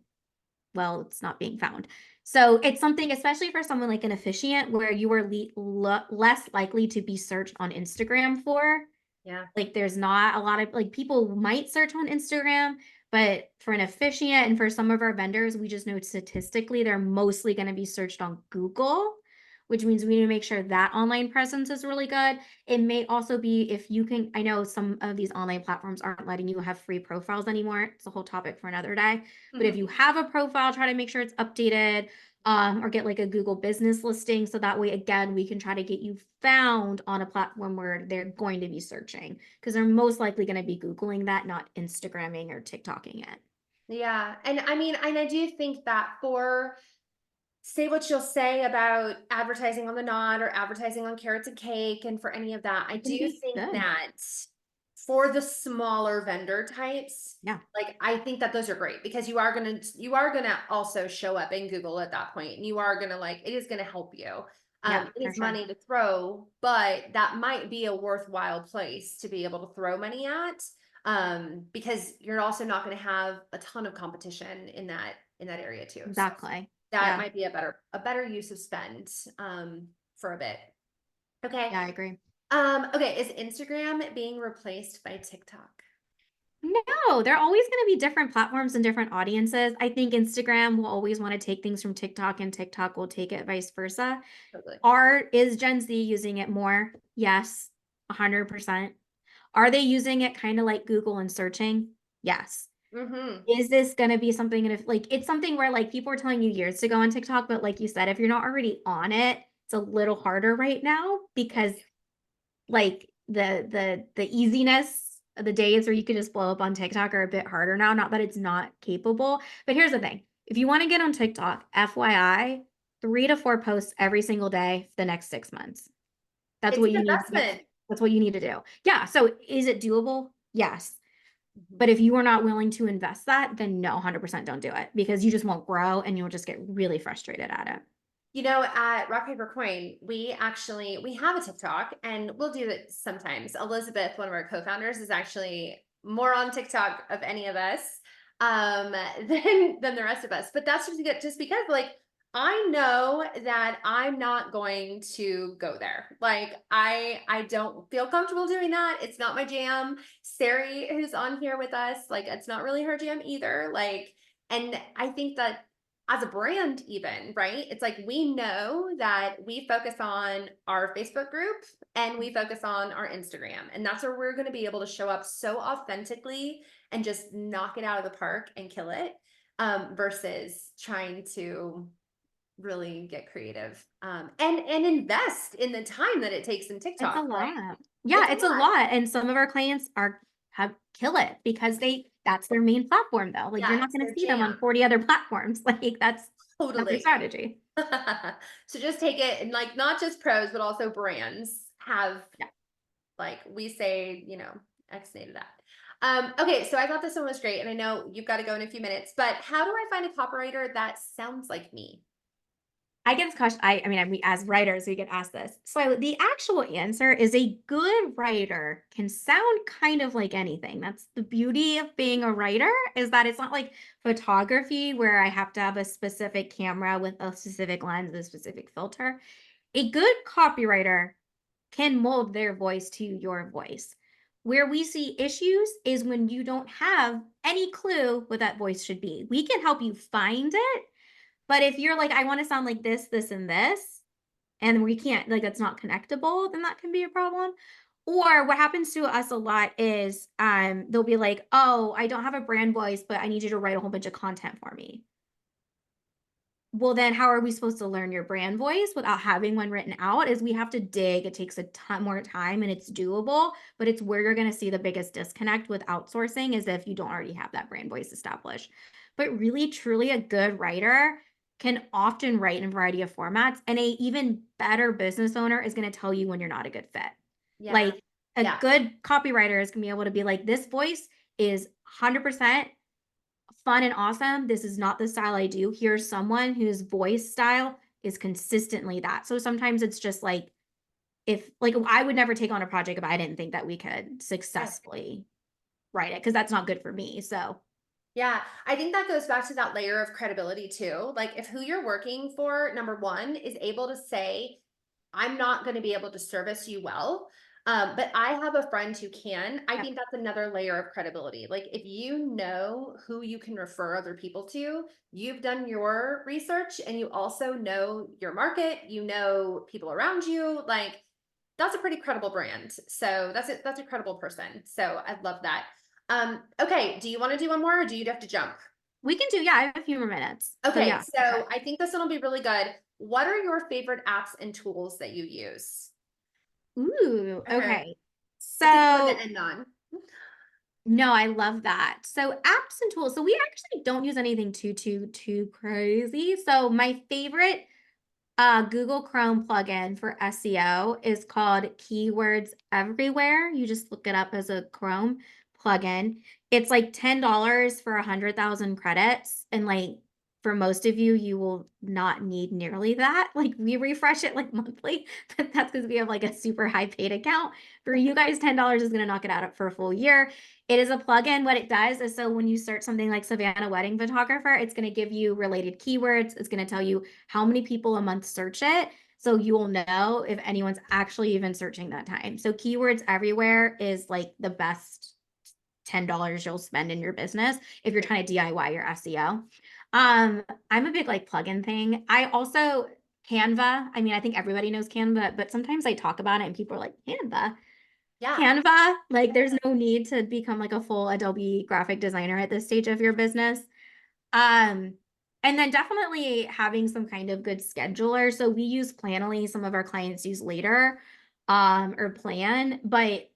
well, it's not being found. So it's something, especially for someone like an officiant, where you are less likely to be searched on Instagram for. Yeah. Like, there's not a lot of, like, people might search on Instagram, but for an officiant and for some of our vendors, we just know statistically they're mostly going to be searched on Google, which means we need to make sure that online presence is really good. It may also be, if you can, I know some of these online platforms aren't letting you have free profiles anymore. It's a whole topic for another day. But if you have a profile, try to make sure it's updated, or get like a Google business listing. So that way, again, we can try to get you found on a platform where they're going to be searching, because they're most likely going to be Googling that, not Instagramming or TikToking it. Yeah. And I mean, and I do think that, for say what you'll say about advertising on the Knot or advertising on Carrots and Cake, and for any of that, I It can do be think good. that for the smaller vendor types, Yeah. like, I think that those are great, because you are gonna also show up in Google at that point, and you are gonna, like, it is gonna help you. Yeah, It for is sure. money to throw, but that might be a worthwhile place to be able to throw money at. Because you're also not going to have a ton of competition in that area too. So Exactly. that Yeah. might be a better use of spend for a bit. Okay. Yeah, I agree. Okay, is Instagram being replaced by TikTok? No, they're always going to be different platforms and different audiences. I think Instagram will always want to take things from TikTok and TikTok will take it vice versa. Totally. Is Gen Z using it more? Yes, 100%. Are they using it kind of like Google and searching? Yes. Mm-hmm. Is this going to be something that if like it's something where like people were telling you years to go on TikTok, but like you said, if you're not already on it, it's a little harder right now because like the easiness of the days where you could just blow up on TikTok are a bit harder now. Not that it's not capable, but here's the thing. If you want to get on TikTok, FYI, 3 to 4 posts every single day for the next 6 months. That's It's what an you need. investment. That's what you need to do. Yeah. So is it doable? Yes. Mhm. But if you are not willing to invest that, then no, 100% don't do it because you just won't grow and you'll just get really frustrated at it. You know, at Rock Paper Coin, we have a TikTok and we'll do it sometimes. Elizabeth, one of our co-founders, is actually more on TikTok of any of us than the rest of us. But that's just because like I know that I'm not going to go there. Like I don't feel comfortable doing that. It's not my jam. Sari, who's on here with us, like it's not really her jam either. Like, and I think that as a brand even, right? It's like we know that we focus on our Facebook group and we focus on our Instagram. And that's where we're going to be able to show up so authentically and just knock it out of the park and kill it versus trying to really get creative and invest in the time that it takes in It's a TikTok. Like lot. Yeah, it's a it's a lot. lot. And some of our clients are have kill it because that's their main platform though. Like you're Yeah, not it's going to their see them on jam. 40 other platforms. Like that's their Totally. strategy. So just take it and like not just pros, but also brands have Yeah. like we say, you know, X to that. Okay, so I thought this one was great, and I know you've got to go in a few minutes, but how do I find a copywriter that sounds like me? I get this question. I mean, we as writers, we get asked this. So the actual answer is a good writer can sound kind of like anything. That's the beauty of being a writer is that it's not like photography where I have to have a specific camera with a specific lens, a specific filter. A good copywriter can mold their voice to your voice. Where we see issues is when you don't have any clue what that voice should be. We can help you find it, but if you're like, I want to sound like this, and this, and we can't, like, that's not connectable, then that can be a problem. Or what happens to us a lot is they'll be like, oh, I don't have a brand voice, but I need you to write a whole bunch of content for me. Well, then how are we supposed to learn your brand voice without having one written out? Is we have to dig. It takes a ton more time and it's doable, but it's where you're going to see the biggest disconnect with outsourcing is if you don't already have that brand voice established. But really, truly, a good writer can often write in a variety of formats, and a even better business owner is going to tell you when you're not a good fit. Yeah. Like a Yeah. good copywriter is going to be able to be like, this voice is 100% fun and awesome. This is not the style I do. Here's someone whose voice style is consistently that. So sometimes it's just like, if like I would never take on a project if I didn't think that we could Right. successfully write it because that's not good for me. So Yeah, I think that goes back to that layer of credibility too. Like if who you're working for, number one, is able to say, I'm not going to be able to service you well. But I have a friend who can. I yep, think that's another layer of credibility. Like if you know who you can refer other people to, you've done your research and you also know your market, you know people around you, like that's a pretty credible brand. So that's a credible person. So I love that. Okay, do you want to do one more or do you have to jump? we can do, yeah, I have a few more minutes. So Okay, yeah, for so sure. I think this one will be really good. What are your favorite apps and tools that you use? Ooh, Okay, okay. that's a good one to So end on. no, I love that. So apps and tools. So we actually don't use anything too crazy. So my favorite Google Chrome plugin for SEO is called Keywords Everywhere. You just look it up as a Chrome plugin. It's like $10 for 100,000 credits and like for most of you, you will not need nearly that. Like we refresh it like monthly, but that's because we have like a super high paid account. For you guys, $10 is going to knock it out for a full year. It is a plugin. What it does is so when you search something like Savannah Wedding Photographer, it's going to give you related keywords. It's going to tell you how many people a month search it. So you will know if anyone's actually even searching that time. So keywords everywhere is like the best $10 you'll spend in your business if you're trying to DIY your SEO. I'm a big like plugin thing. I also Canva. I mean, I think everybody knows Canva, but sometimes I talk about it and people are like, Canva. Yeah. Canva, like there's no need to become like a full Adobe graphic designer at this stage of your business. Um, and then definitely having some kind of good scheduler. So we use Planoly, some of our clients use Later, or Plan, but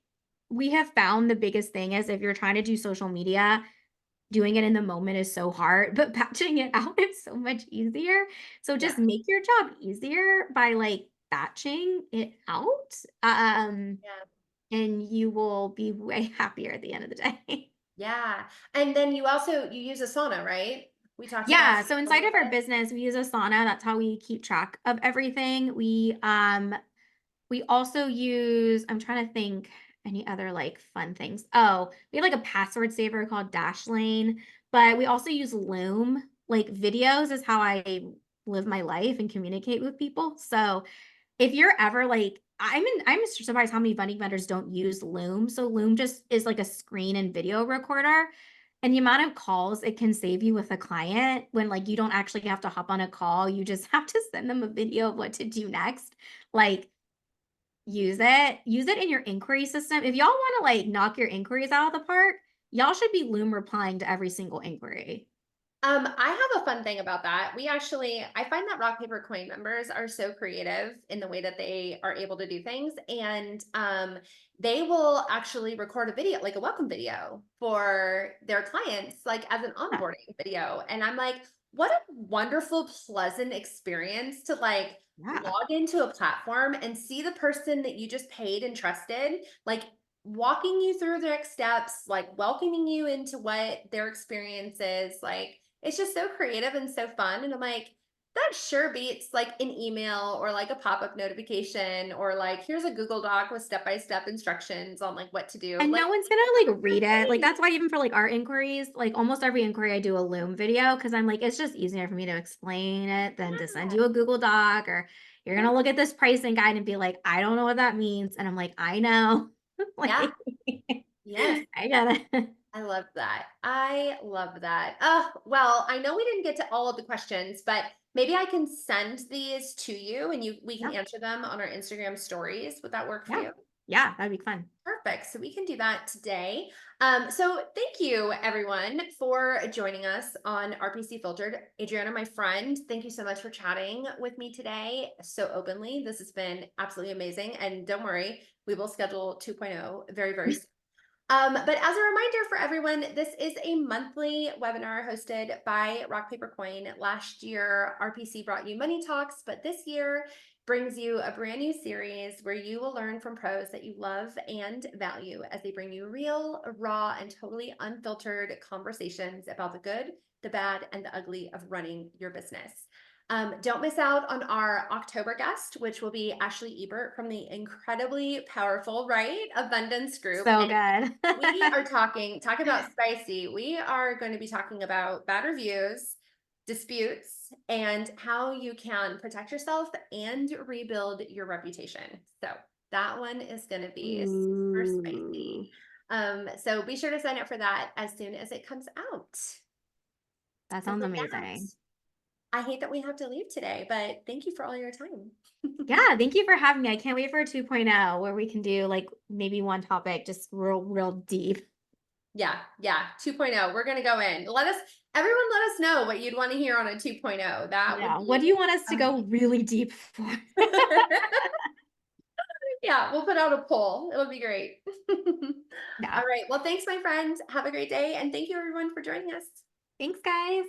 we have found the biggest thing is if you're trying to do social media, doing it in the moment is so hard, but batching it out is so much easier. So Yeah. just make your job easier by like batching it out. Yeah. And you will be way happier at the end of the day. Yeah. And then you use Asana, right? We talked about Yeah, that so a inside little of our bit. business, we use Asana. That's how we keep track of everything. We also use, I'm trying to think any other like fun things. Oh, we have like a password saver called Dashlane, but we also use Loom. Like videos is how I live my life and communicate with people. So if you're ever like, I'm surprised how many funding vendors don't use Loom. So Loom just is like a screen and video recorder. And the amount of calls it can save you with a client when like you don't actually have to hop on a call, you just have to send them a video of what to do next. Like use it in your inquiry system. If y'all want to like knock your inquiries out of the park, y'all should be Loom replying to every single inquiry. I have a fun thing about that. I find that rock, paper, coin members are so creative in the way that they are able to do things. And they will actually record a video, like a welcome video for their clients, like as an Yeah. onboarding video. And I'm like, what a wonderful, pleasant experience to like Yeah. log into a platform and see the person that you just paid and trusted, like walking you through the next steps, like welcoming you into what their experience is. Like, it's just so creative and so fun. And I'm like, that sure beats like an email or like a pop-up notification or like here's a Google Doc with step-by-step instructions on like what to do. And Like, no one's gonna like read it. Like that's why even for like our inquiries, like almost every inquiry I do a Loom video because I'm like, it's just easier for me to explain it than to send you a Google Doc or you're yeah, gonna look at this pricing guide and be like, I don't know what that means. And I'm like, I know. yeah, Like yes. I got it. I love that. I love that. Oh, well, I know we didn't get to all of the questions, but maybe I can send these to you and we can Yeah. answer them on our Instagram stories. Would that work for Yeah. you? Yeah, that'd be fun. Perfect. So we can do that today. So thank you everyone for joining us on RPC Filtered. Adrienna, my friend, thank you so much for chatting with me today so openly. This has been absolutely amazing. And don't worry, we will schedule 2.0 very, very soon. But as a reminder for everyone, this is a monthly webinar hosted by Rock Paper Coin. Last year, RPC brought you Money Talks, but this year brings you a brand new series where you will learn from pros that you love and value as they bring you real, raw, and totally unfiltered conversations about the good, the bad, and the ugly of running your business. Don't miss out on our October guest, which will be Ashley Ebert from the incredibly powerful, right, Abundance Group. So And good. we are talk about spicy. We are going to be talking about bad reviews, disputes, and how you can protect yourself and rebuild your reputation. So that one is going to be super spicy. Ooh, So be sure to sign up for that as soon as it comes out. that And sounds with that, amazing. I hate that we have to leave today, but thank you for all your time. Yeah, thank you for having me. I can't wait for 2.0 where we can do like maybe one topic just real deep. Yeah, yeah, 2.0. We're going to go in. Everyone let us know what you'd want to hear on a 2.0. That would Yeah. What do be you want us to go really deep for? Yeah, we'll put out a poll. It'll be great. Yeah. All right. Well, thanks, my friends. Have a great day. And thank you, everyone, for joining us. Thanks, guys.